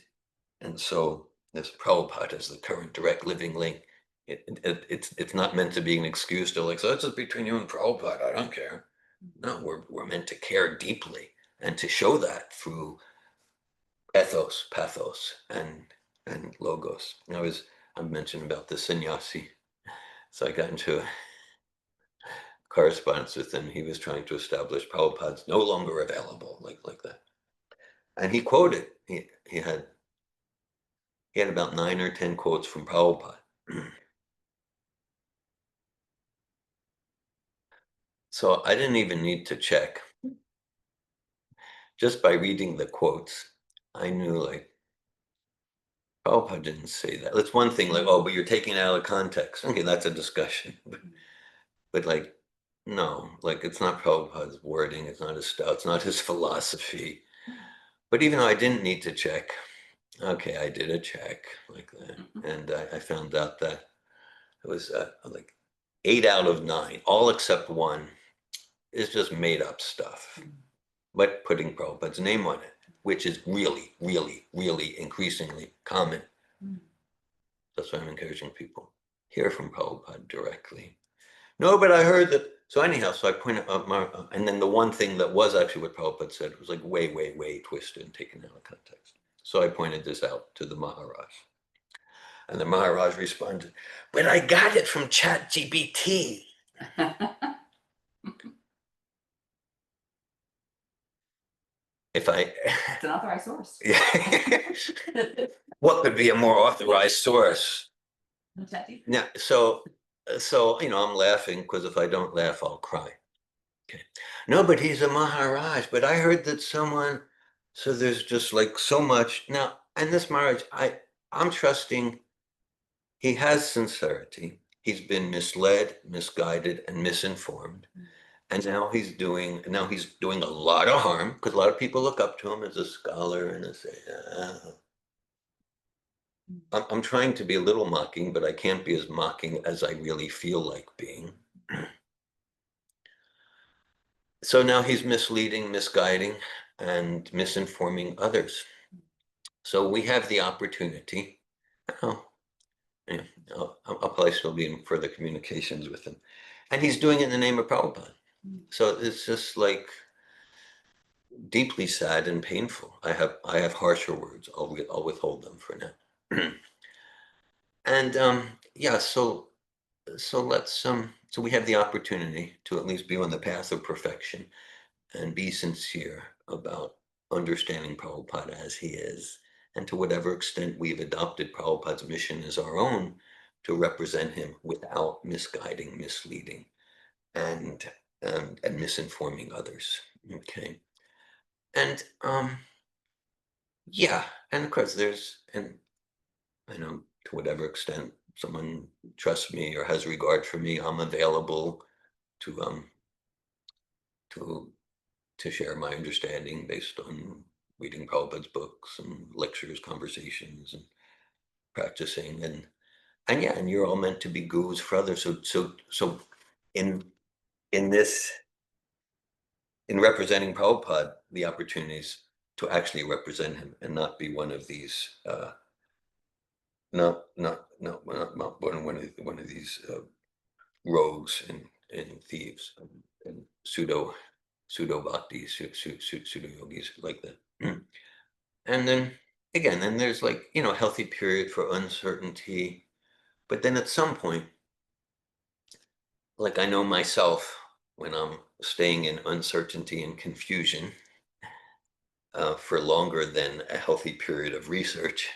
so this Prabhupada is the current direct living link. It's not meant to be an excuse to so it's just between you and Prabhupada, I don't care. No, we're meant to care deeply and to show that through ethos, pathos, and logos. I mentioned about the sannyasi. So I got into a correspondence with him. He was trying to establish Prabhupada's no longer available, like that. And he quoted, he had about 9 or 10 quotes from Prabhupada. So I didn't even need to check. Just by reading the quotes, I knew Prabhupada didn't say that. That's one thing, but you're taking it out of context. Okay, that's a discussion. But no, it's not Prabhupada's wording, it's not his style, it's not his philosophy. But even though I didn't need to check, okay, I did a check like that. And I found out that it was 8 out of 9, all except 1, is just made up stuff. But putting Prabhupada's name on it, which is really, really, really increasingly common. That's why I'm encouraging people. Hear from Prabhupada directly. No, but I heard that. So anyhow, so I pointed out, and then the one thing that was actually what Prabhupada said was way, way, way twisted and taken out of context. So I pointed this out to the Maharaj. And the Maharaj responded, but I got it from ChatGPT. It's an authorized source. What could be a more authorized source? Yeah, so I'm laughing because if I don't laugh, I'll cry. Okay. No, but he's a Maharaj. But I heard that someone. So there's just so much now. And this Maharaj, I'm trusting. He has sincerity. He's been misled, misguided, and misinformed. And now he's doing a lot of harm because a lot of people look up to him as a scholar and they say, I'm trying to be a little mocking, but I can't be as mocking as I really feel like being. So now he's misleading, misguiding, and misinforming others. So we have the opportunity. I'll probably still be in further communications with him. And he's doing it in the name of Prabhupada. So it's just deeply sad and painful. I have harsher words. I'll withhold them for now. And so we have the opportunity to at least be on the path of perfection and be sincere about understanding Prabhupada as he is, and to whatever extent we've adopted Prabhupada's mission as our own to represent him without misguiding, misleading, and and misinforming others. Okay. And yeah, and of course and I know to whatever extent someone trusts me or has regard for me, I'm available to to share my understanding based on reading Prabhupada's books and lectures, conversations, and practicing. And yeah, and you're all meant to be gurus for others. So in this, in representing Prabhupada, the opportunities to actually represent him and not be one of these not one of these rogues and thieves and pseudo bhaktis, pseudo yogis like that. And then again, then there's like, you know, healthy period for uncertainty. But then at some point, like I know myself, when I'm staying in uncertainty and confusion for longer than a healthy period of research,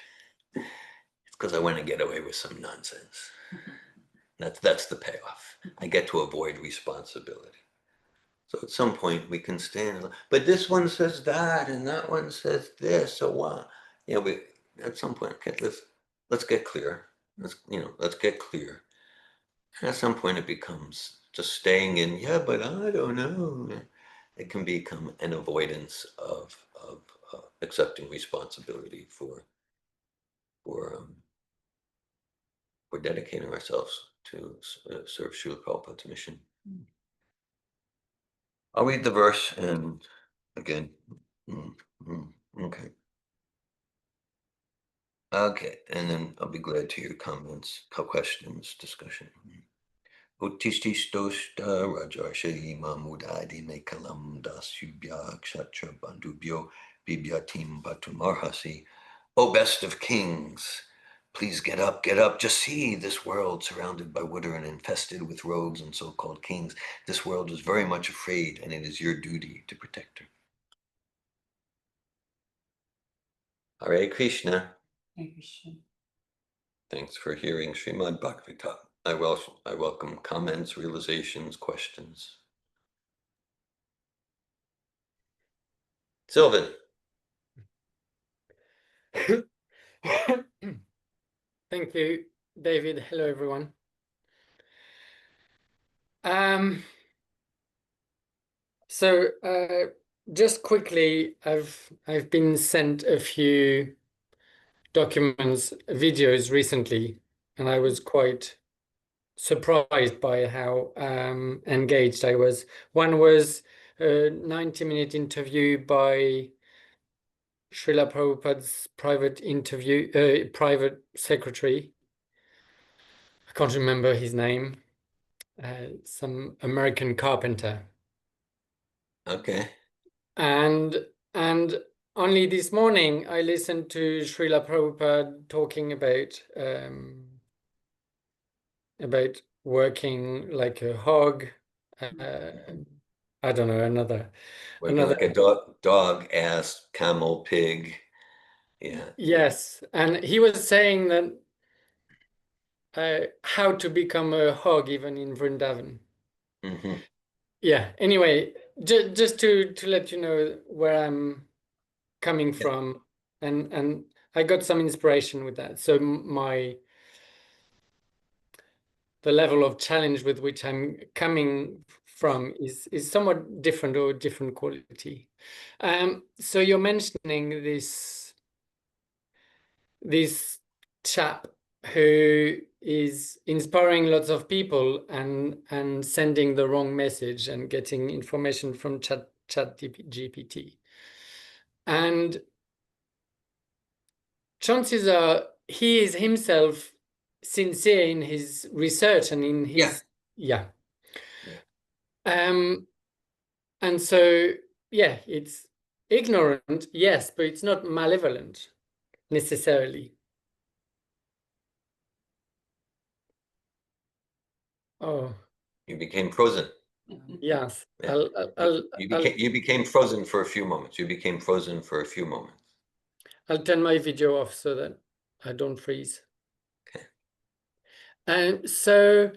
it's because I want to get away with some nonsense. That's the payoff. I get to avoid responsibility. So at some point we can stand, but this one says that, and that one says this. So what? You know, we at some point, okay, let's get clear. Let's get clear. And at some point, it becomes just staying in. Yeah, but I don't know. It can become an avoidance of accepting responsibility for dedicating ourselves to serve Srila Prabhupada's mission. I'll read the verse and again. Okay. Okay, and then I'll be glad to hear comments, questions, discussion. Utishtistoshta rajarsha mamudadi me kalam dasubhya kshatra bandubhyo bibyatim batumarhasi. O best of kings, please get up, just see this world surrounded by water and infested with rogues and so-called kings. This world is very much afraid, and it is your duty to protect her. Hare Krishna. Hare Krishna. Thanks for hearing Srimad Bhagavatam. I welcome comments, realizations, questions. Sylvan. Thank you, David. Hello, everyone. So just quickly, I've been sent a few documents, videos recently, and I was quite surprised by how engaged I was. One was a 90-minute interview by Srila Prabhupada's private secretary. I can't remember his name. Some American carpenter. Okay. And only this morning I listened to Srila Prabhupada talking about working like a hog. I don't know, another Like a dog, ass, camel, pig. Yeah. Yes, and he was saying that how to become a hog even in Vrindavan. Mm-hmm. Yeah. Anyway, just to let you know where I'm coming from, and I got some inspiration with that. So the level of challenge with which I'm coming from is somewhat different, or different quality. So you're mentioning this chap who is inspiring lots of people and sending the wrong message and getting information from chat GPT. And chances are he is himself sincere in his research and in his yeah. And so yeah, it's ignorant, yes, but it's not malevolent necessarily. Oh, You became frozen. yes. Yeah. You became frozen for a few moments. I'll turn my video off so that I don't freeze. Okay. And so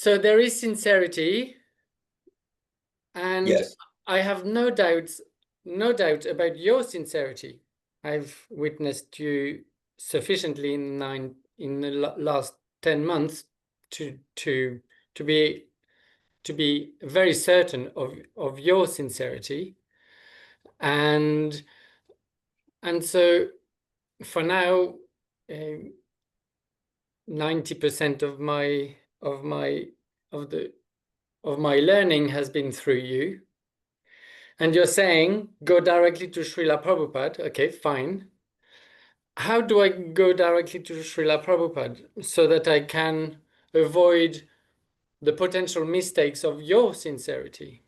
there is sincerity, And Yes. I have no doubt about your sincerity. I've witnessed you sufficiently in the last 10 months to be very certain of your sincerity. And so for now, 90% of my learning has been through you. And you're saying go directly to Srila Prabhupada. Okay, fine. How do I go directly to Srila Prabhupada so that I can avoid the potential mistakes of your sincerity?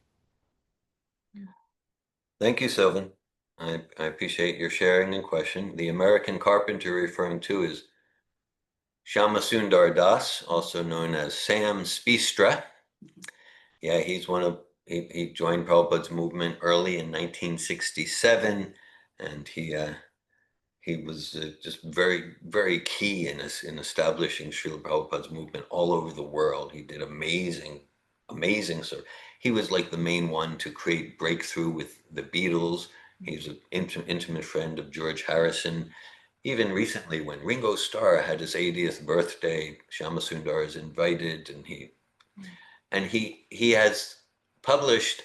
Thank you, Sylvan. I appreciate your sharing and question. The American carpenter referring to is Shyamasundar Das, also known as Sam Speestra. Yeah, he joined Prabhupada's movement early in 1967, and he was just very, very key in establishing Srila Prabhupada's movement all over the world. He did amazing. So he was like the main one to create breakthrough with the Beatles. He's an intimate friend of George Harrison. Even recently, when Ringo Starr had his 80th birthday, Shyamasundar is invited, and he has published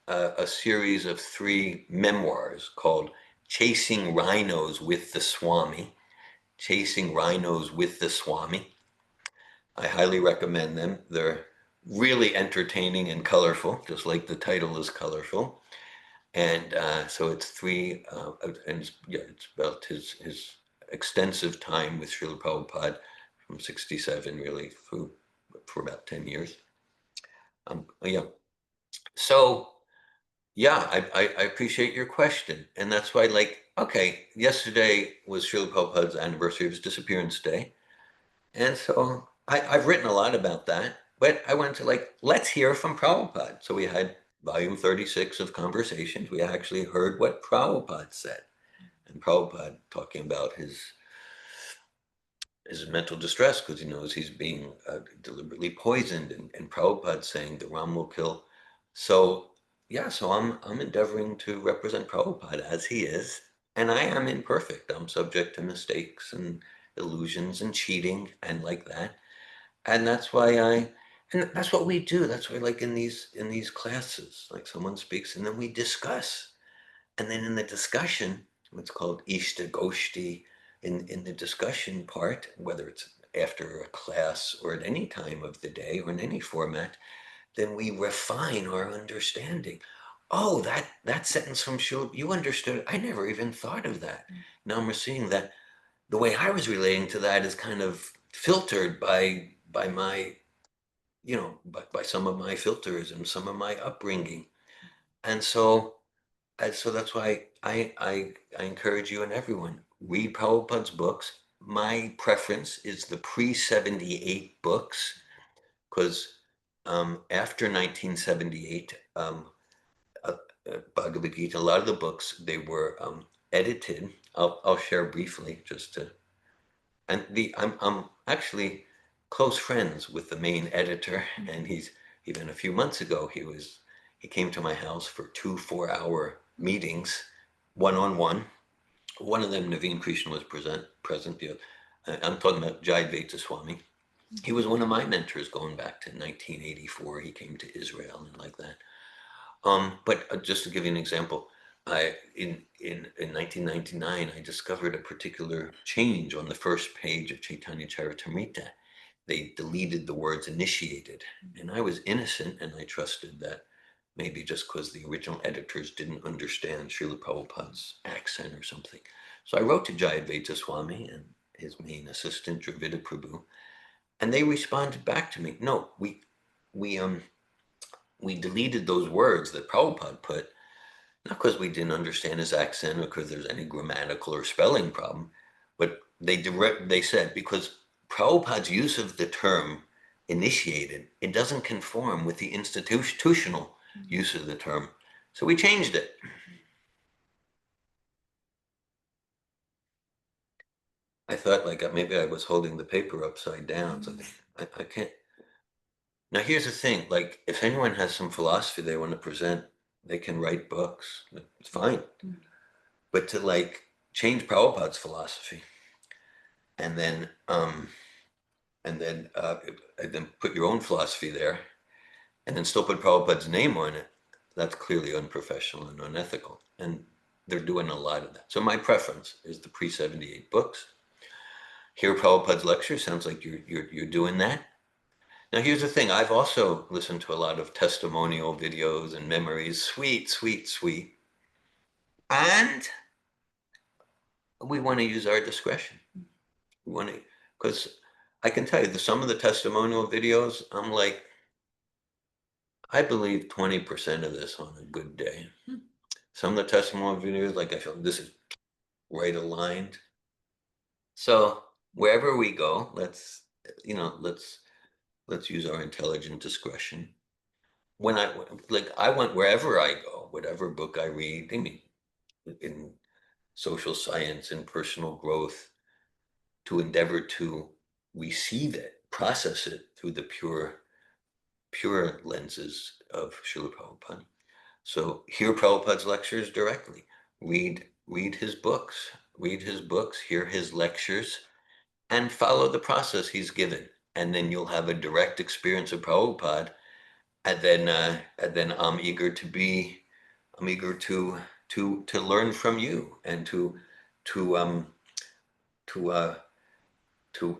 a series of 3 memoirs called Chasing Rhinos with the Swami. Chasing Rhinos with the Swami. I highly recommend them. They're really entertaining and colorful, just like the title is colorful. And so it's 3, and it's about his extensive time with Srila Prabhupada from 67 really for about 10 years. Yeah. So yeah, I appreciate your question. And that's why, like, okay, yesterday was Srila Prabhupada's anniversary of his disappearance day. And so I've written a lot about that, but I went to let's hear from Prabhupada. So we had volume 36 of Conversations. We actually heard what Prabhupada said. And Prabhupada talking about his mental distress because he knows he's being deliberately poisoned, and Prabhupada saying the Ram will kill. So yeah, so I'm endeavoring to represent Prabhupada as he is, and I am imperfect. I'm subject to mistakes and illusions and cheating and like that, and that's why and that's what we do. That's why, like in these classes, like someone speaks and then we discuss, and then in the discussion, what's called Ishta Goshti, in the discussion part, whether it's after a class or at any time of the day or in any format, then we refine our understanding. Oh, that sentence from Shul, you understood. I never even thought of that. Now we're seeing that the way I was relating to that is kind of filtered by my, by some of my filters and some of my upbringing. And so that's why I encourage you and everyone, read Prabhupada's books. My preference is the pre-78 books, because after 1978, Bhagavad Gita, a lot of the books, they were edited. I'll share briefly just to, and I'm actually close friends with the main editor, and he's, even a few months ago, he came to my house for 2 4-hour meetings, one-on-one. One of them, Naveen Krishna, was present. I'm talking about Jayadvaita Swami. He was one of my mentors going back to 1984. He came to Israel and like that. But just to give you an example, in 1999, I discovered a particular change on the first page of Chaitanya Charitamrita. They deleted the words initiated, and I was innocent, and I trusted that maybe just because the original editors didn't understand Srila Prabhupada's accent or something. So I wrote to Jayadvaita Swami and his main assistant, Dravida Prabhu, and they responded back to me, no, we deleted those words that Prabhupada put, not because we didn't understand his accent or because there's any grammatical or spelling problem, but they said because Prabhupada's use of the term initiated, it doesn't conform with the institutional use of the term. So we changed it. I thought maybe I was holding the paper upside down. So I can't. Now, here's the thing, like, if anyone has some philosophy they want to present, they can write books. It's fine. But to like change Prabhupada's philosophy and then and then put your own philosophy there and then still put Prabhupada's name on it, that's clearly unprofessional and unethical. And they're doing a lot of that. So my preference is the pre-78 books. Hear Prabhupada's lecture, sounds like you're doing that. Now, here's the thing. I've also listened to a lot of testimonial videos and memories. Sweet, sweet, sweet. And we want to use our discretion. We want to, because I can tell you that some of the testimonial videos, I'm like, I believe 20% of this on a good day. Some of the testimonial videos, like I feel this is right aligned. So wherever we go, let's use our intelligent discretion. When I went wherever I go, whatever book I read, I mean, in social science and personal growth, to endeavor to receive it, process it through the pure lenses of Srila Prabhupada. So hear Prabhupada's lectures directly. Read his books, hear his lectures, and follow the process he's given. And then you'll have a direct experience of Prabhupada. And then I'm eager to learn from you and to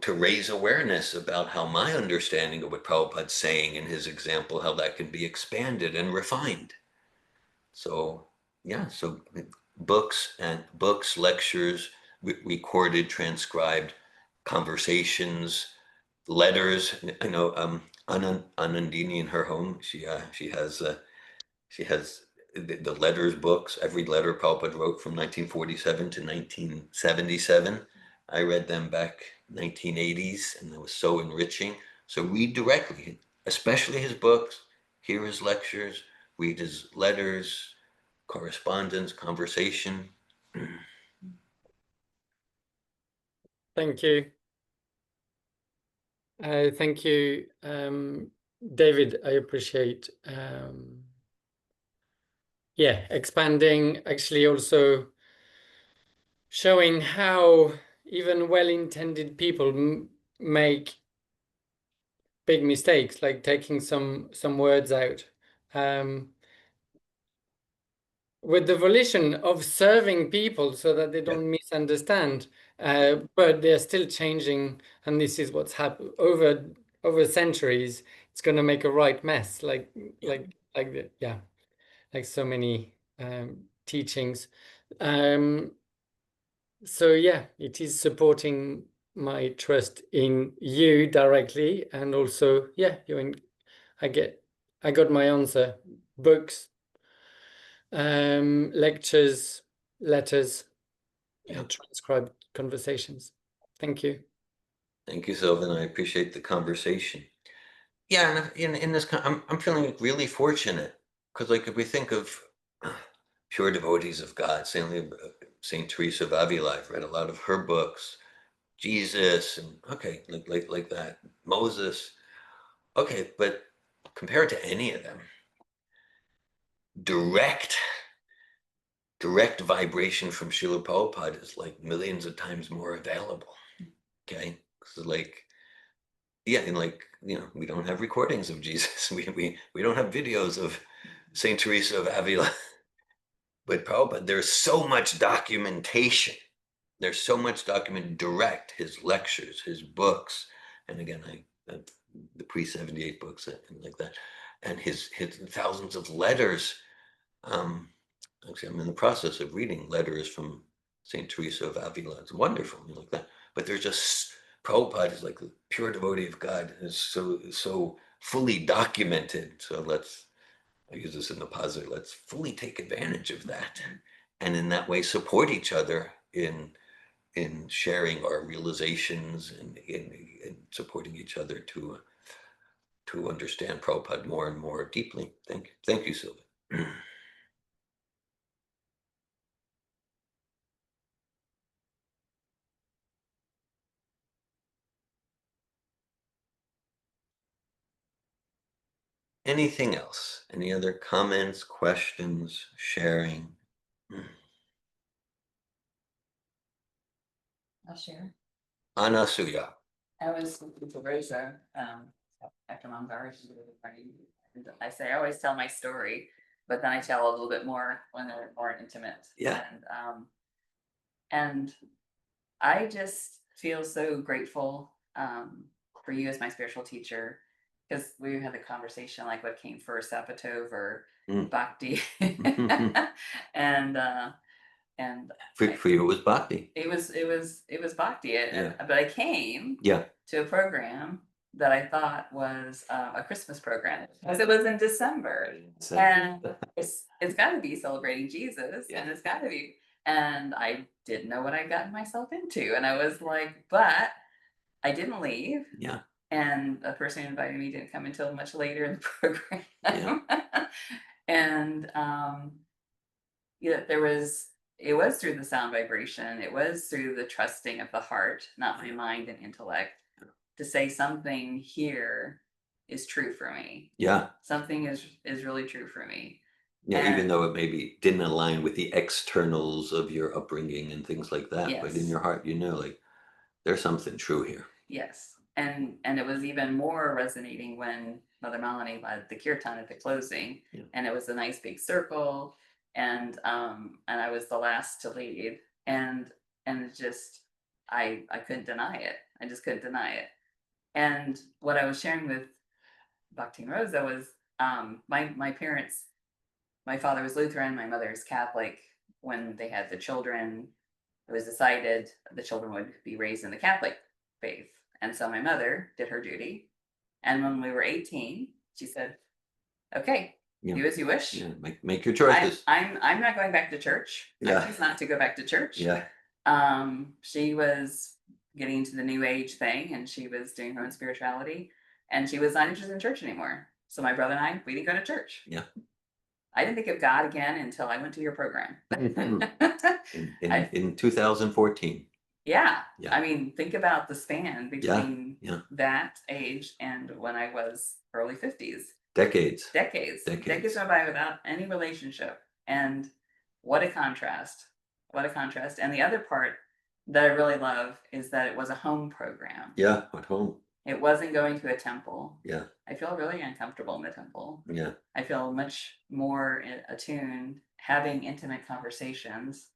raise awareness about how my understanding of what Prabhupada's saying in his example, how that can be expanded and refined. So yeah, so books, lectures, recorded, transcribed, conversations, letters. I know Anandini in her home, she has the letters books, every letter Prabhupada wrote from 1947 to 1977. I read them back 1980s, and it was so enriching. So read directly, especially his books, hear his lectures, read his letters, correspondence, conversation. Thank you. Thank you, David. I appreciate expanding, actually also showing how even well-intended people make big mistakes, like taking some words out. With the volition of serving people so that they don't misunderstand, but they're still changing, and this is what's happened over centuries. It's going to make a right mess, like so many teachings. So yeah, it is supporting my trust in you directly, and also I got my answer. Books, lectures, letters, transcribed conversations. Thank you. Thank you, Sylvan. I appreciate the conversation. Yeah, and in this, I'm feeling really fortunate because, like, if we think of pure devotees of God, Saint Teresa of Avila, I've read a lot of her books. Jesus, and okay, like that. Moses, okay, but compared to any of them, direct vibration from Srila Prabhupada is like millions of times more available. Okay, so like, yeah, and like, we don't have recordings of Jesus. We don't have videos of Saint Teresa of Avila. But Prabhupada, there's so much documentation. There's so much document direct, his lectures, his books, and again, the pre-78 books and like that, and his thousands of letters. Actually, I'm in the process of reading letters from Saint Teresa of Avila. It's wonderful, like that. But there's just Prabhupada is like the pure devotee of God, is so fully documented. So I use this in the positive. Let's fully take advantage of that, and in that way support each other in sharing our realizations and in supporting each other to understand Prabhupada more and more deeply. Thank you, Sylvia. Anything else? Any other comments, questions, sharing? I'll share. Anasuya. I was with Rosa, after Mom's hours, and I say, I always tell my story, but then I tell a little bit more when they're more intimate. Yeah. And I just feel so grateful, for you as my spiritual teacher, because we had the conversation like what came first, Sapatov or Bhakti, and For you, it was bhakti. it was Bhakti, Yeah. but I came Yeah. to a program that I thought was a Christmas program because it was in December, and it's got to be celebrating Jesus, Yeah. and it's got to be. And I didn't know what I'd gotten myself into, and I was like, but I didn't leave. Yeah. And the person who invited me didn't come until much later in the program. Yeah. And yeah, it was through the sound vibration, it was through the trusting of the heart, not my mind and intellect, to say something here is true for me. Yeah. Something is really true for me. Yeah, even And- though it maybe didn't align with the externals of your upbringing and things like that, but in Yes. your heart, you know, like there's something true here. Yes. And it was even more resonating when Mother Melanie led the kirtan at the closing. Yeah. And it was a nice big circle, and I was the last to lead, and it just I couldn't deny it. I just couldn't deny it. And what I was sharing with Bhakti and Rosa was my parents, my father was Lutheran, my mother is Catholic. When they had the children, it was decided the children would be raised in the Catholic faith. And so my mother did her duty. And when we were 18, she said, okay, Yeah. do as you wish. Yeah, make your choices. I'm not going back to church. Yeah. I choose not to go back to church. Yeah. She was getting into the new age thing, and she was doing her own spirituality, and she was not interested in church anymore. So my brother and I, we didn't go to church. Yeah. I didn't think of God again until I went to your program. In 2014. Yeah. Yeah. I mean, think about the span between Yeah. that age and when I was early 50s. Decades. Decades went by without any relationship. And what a contrast. What a contrast. And the other part that I really love is that it was a home program. Yeah, at home. It wasn't going to a temple. Yeah. I feel really uncomfortable in the temple. Yeah. I feel much more attuned, having intimate conversations,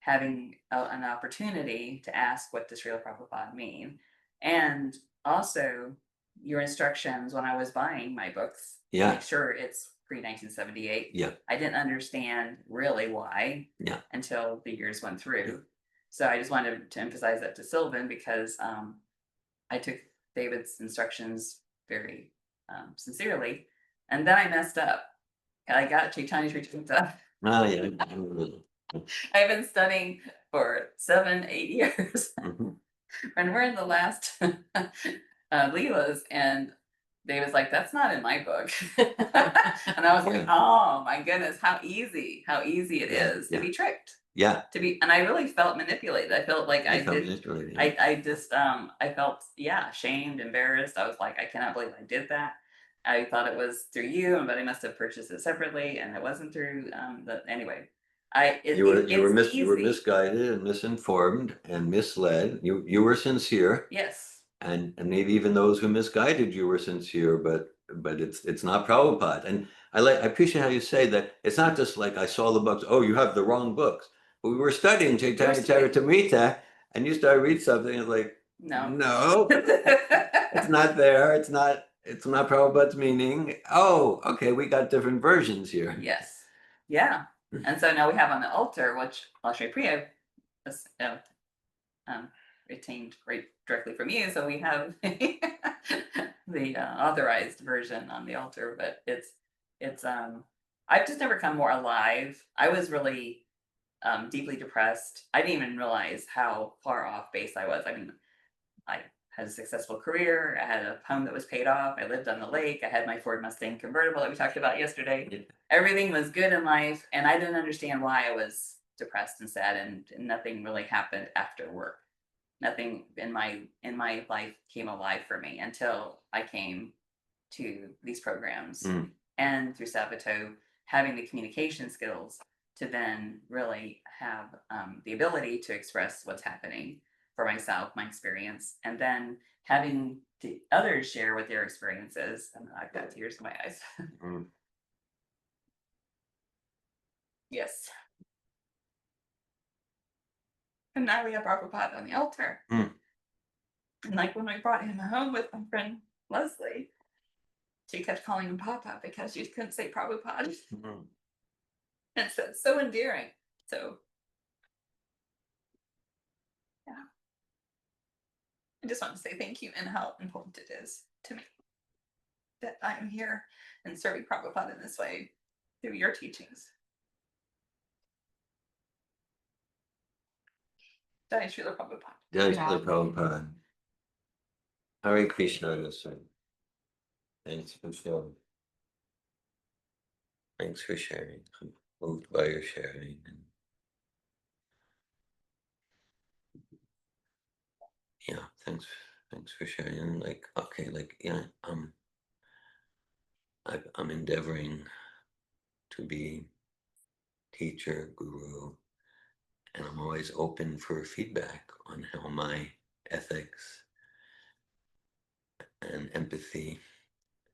having an opportunity to ask what does Srila Prabhupada mean. And also your instructions when I was buying my books. Yeah. Make sure it's pre-1978. Yeah. I didn't understand really why until the years went through. Yeah. So I just wanted to emphasize that to Sylvan because I took David's instructions very sincerely. And then I messed up. I got Chaitanya Chaitanya. Oh, yeah. I've been studying for 7-8 years. Mm-hmm. And we're in the last Leela's, and David's like, that's not in my book. And I was like, oh my goodness, how easy it is to be tricked. Yeah. And I really felt manipulated. I felt like I felt, shamed, embarrassed. I was like, I cannot believe I did that. I thought it was through you, but I must have purchased it separately, and it wasn't through anyway. You were misguided and misinformed and misled. You were sincere. Yes. And maybe even those who misguided you were sincere, but it's not Prabhupada. And I appreciate how you say that it's not just like I saw the books, oh, you have the wrong books. But we were studying Chaitanya Charitamrita, and you started read something, and it's like, no, it's not there. It's not Prabhupada's meaning. Oh, okay, we got different versions here. Yes. Yeah. And so now we have on the altar, which Lakshmi Priya retained right directly from you. So we have the authorized version on the altar, but it's I've just never come more alive. I was really deeply depressed. I didn't even realize how far off base I was. I mean, I had a successful career. I had a home that was paid off. I lived on the lake. I had my Ford Mustang convertible that we talked about yesterday. Yeah. Everything was good in life, and I didn't understand why I was depressed and sad, and nothing really happened after work. Nothing in my life came alive for me until I came to these programs. Mm. And through Sabato, having the communication skills to then really have the ability to express what's happening for myself, my experience, and then having the others share what their experiences. And I've got tears in my eyes. Mm. Yes. And now we have Prabhupada on the altar. Mm. And like when we brought him home with my friend Leslie, she kept calling him Papa because she couldn't say Prabhupada. Mm. And so it's so endearing. So yeah. I just want to say thank you and how important it is to me that I'm here and serving Prabhupada in this way through your teachings. Jai Srila Prabhupada. Jai Srila Prabhupada. Hare Krishna, Goswami. Thanks for sharing. Thanks for sharing. I'm moved by your sharing. And yeah, thanks for sharing. And like, okay, like, yeah, I'm endeavoring to be teacher, guru, and I'm always open for feedback on how my ethics and empathy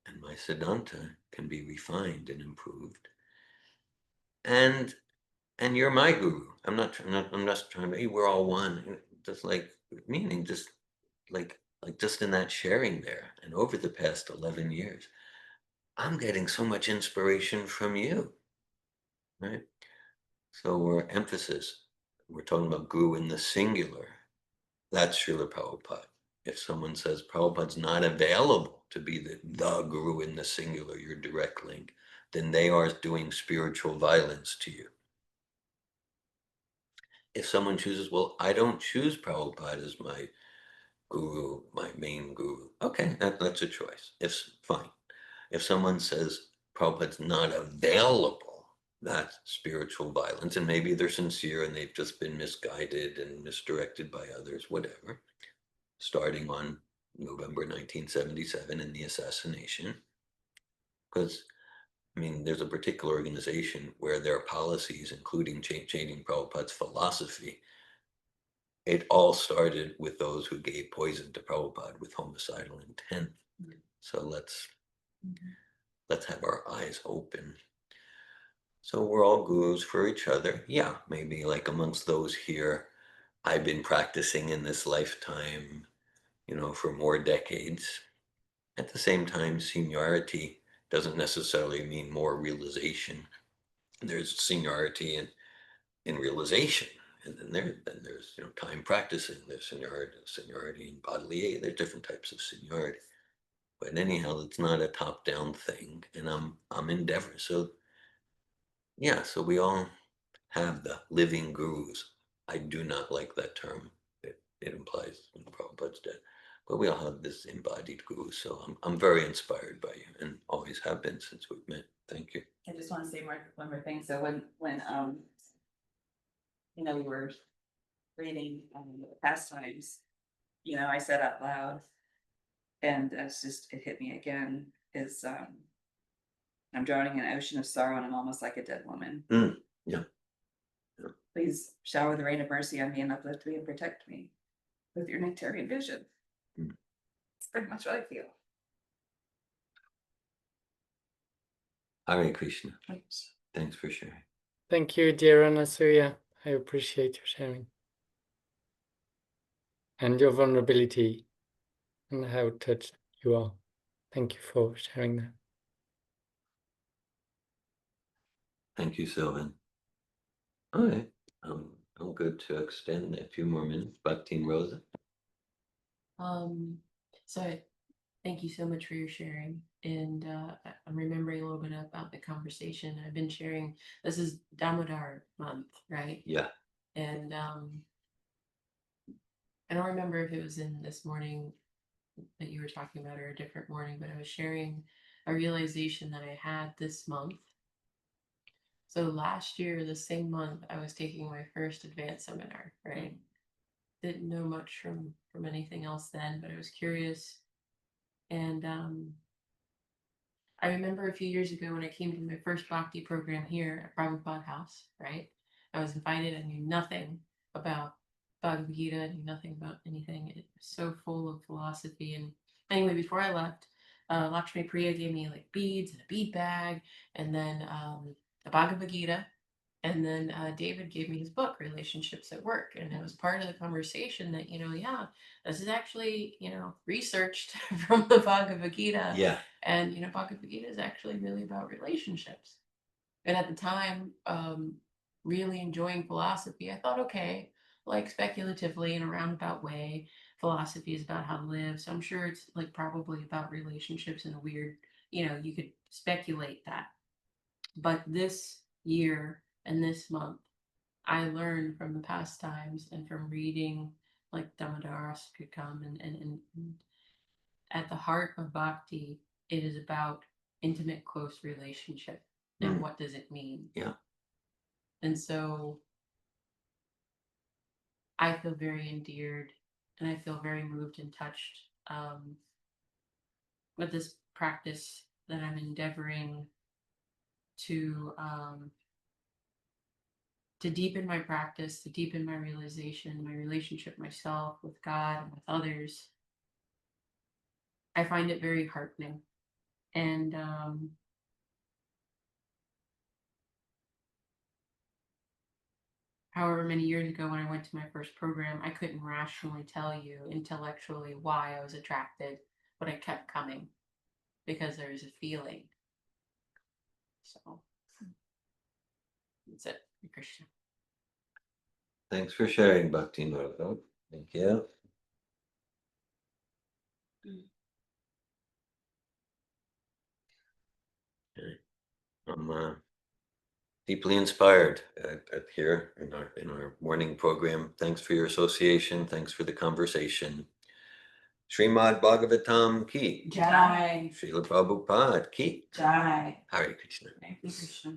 and my siddhanta can be refined and improved. And you're my guru. I'm not trying to. Hey, we're all one. Just like meaning, just like just in that sharing there. And over the past 11 years, I'm getting so much inspiration from you, right? So we're talking about guru in the singular. That's Srila Prabhupada. If someone says Prabhupada's not available to be the guru in the singular, your direct link, then they are doing spiritual violence to you. If someone chooses, well, I don't choose Prabhupada as my guru, my main guru. Okay, that's a choice. It's fine. If someone says Prabhupada's not available, that's spiritual violence. And maybe they're sincere and they've just been misguided and misdirected by others, whatever. Starting on November 1977 in the assassination. Because, I mean, there's a particular organization where their policies, including changing Prabhupada's philosophy, it all started with those who gave poison to Prabhupada with homicidal intent. Mm-hmm. So let's have our eyes open. So we're all gurus for each other. Yeah, maybe like amongst those here, I've been practicing in this lifetime, for more decades. At the same time, seniority doesn't necessarily mean more realization. There's seniority in realization. And then there's time practicing. There's seniority in bodily aid. There's different types of seniority. But anyhow, it's not a top-down thing, and I'm endeavoring. So yeah, so we all have the living gurus. I do not like that term. It implies Prabhupada's dead. But we all have this embodied guru. So I'm very inspired by you and always have been since we've met. Thank you. I just want to say one more thing. So when we were reading the pastimes, I said out loud, and it hit me again, is I'm drowning in an ocean of sorrow and I'm almost like a dead woman. Yeah. Please shower the rain of mercy on me and uplift me and protect me with your nectarian vision. It's pretty much what I feel. Hare Krishna. Thanks for sharing. Thank you, Dhira and Asuya. I appreciate your sharing and your vulnerability and how touched you are. Thank you for sharing that. Thank you, Sylvan. All right. I'm good to extend a few more minutes. Bhakti Rosa. So thank you so much for your sharing. And I'm remembering a little bit about the conversation. I've been sharing, this is Damodar month, right? Yeah. And I don't remember if it was in this morning that you were talking about or a different morning, but I was sharing a realization that I had this month. So last year, the same month, I was taking my first advanced seminar, right? Didn't know much from anything else then, but I was curious. And I remember a few years ago when I came to my first Bhakti program here at Prabhupada House, right? I was invited, I knew nothing about Bhagavad Gita, I knew nothing about anything. It was so full of philosophy. And anyway, before I left, Lakshmi Priya gave me like beads and a bead bag, and then the Bhagavad Gita. And then David gave me his book, Relationships at Work. And it was part of the conversation that, yeah, this is actually, researched from the Bhagavad Gita. Yeah. And, Bhagavad Gita is actually really about relationships. And at the time, really enjoying philosophy, I thought, okay, like speculatively in a roundabout way, philosophy is about how to live. So I'm sure it's like probably about relationships in a weird, you could speculate that. But this year and this month, I learned from the past times and from reading like Damadas could come and at the heart of bhakti, it is about intimate, close relationship. And what does it mean? Yeah. And so I feel very endeared and I feel very moved and touched with this practice that I'm endeavoring to deepen my practice, to deepen my realization, my relationship myself with God and with others. I find it very heartening. And however many years ago when I went to my first program, I couldn't rationally tell you intellectually why I was attracted, but I kept coming because there was a feeling. So that's it, Krishna. Thanks for sharing, Bhakti Margo. Thank you. Okay. I'm deeply inspired here in our morning program. Thanks for your association. Thanks for the conversation. Srimad Bhagavatam ki. Jai. Srila Prabhupada ki. Jai. Hare Krishna. Thank you, Krishna.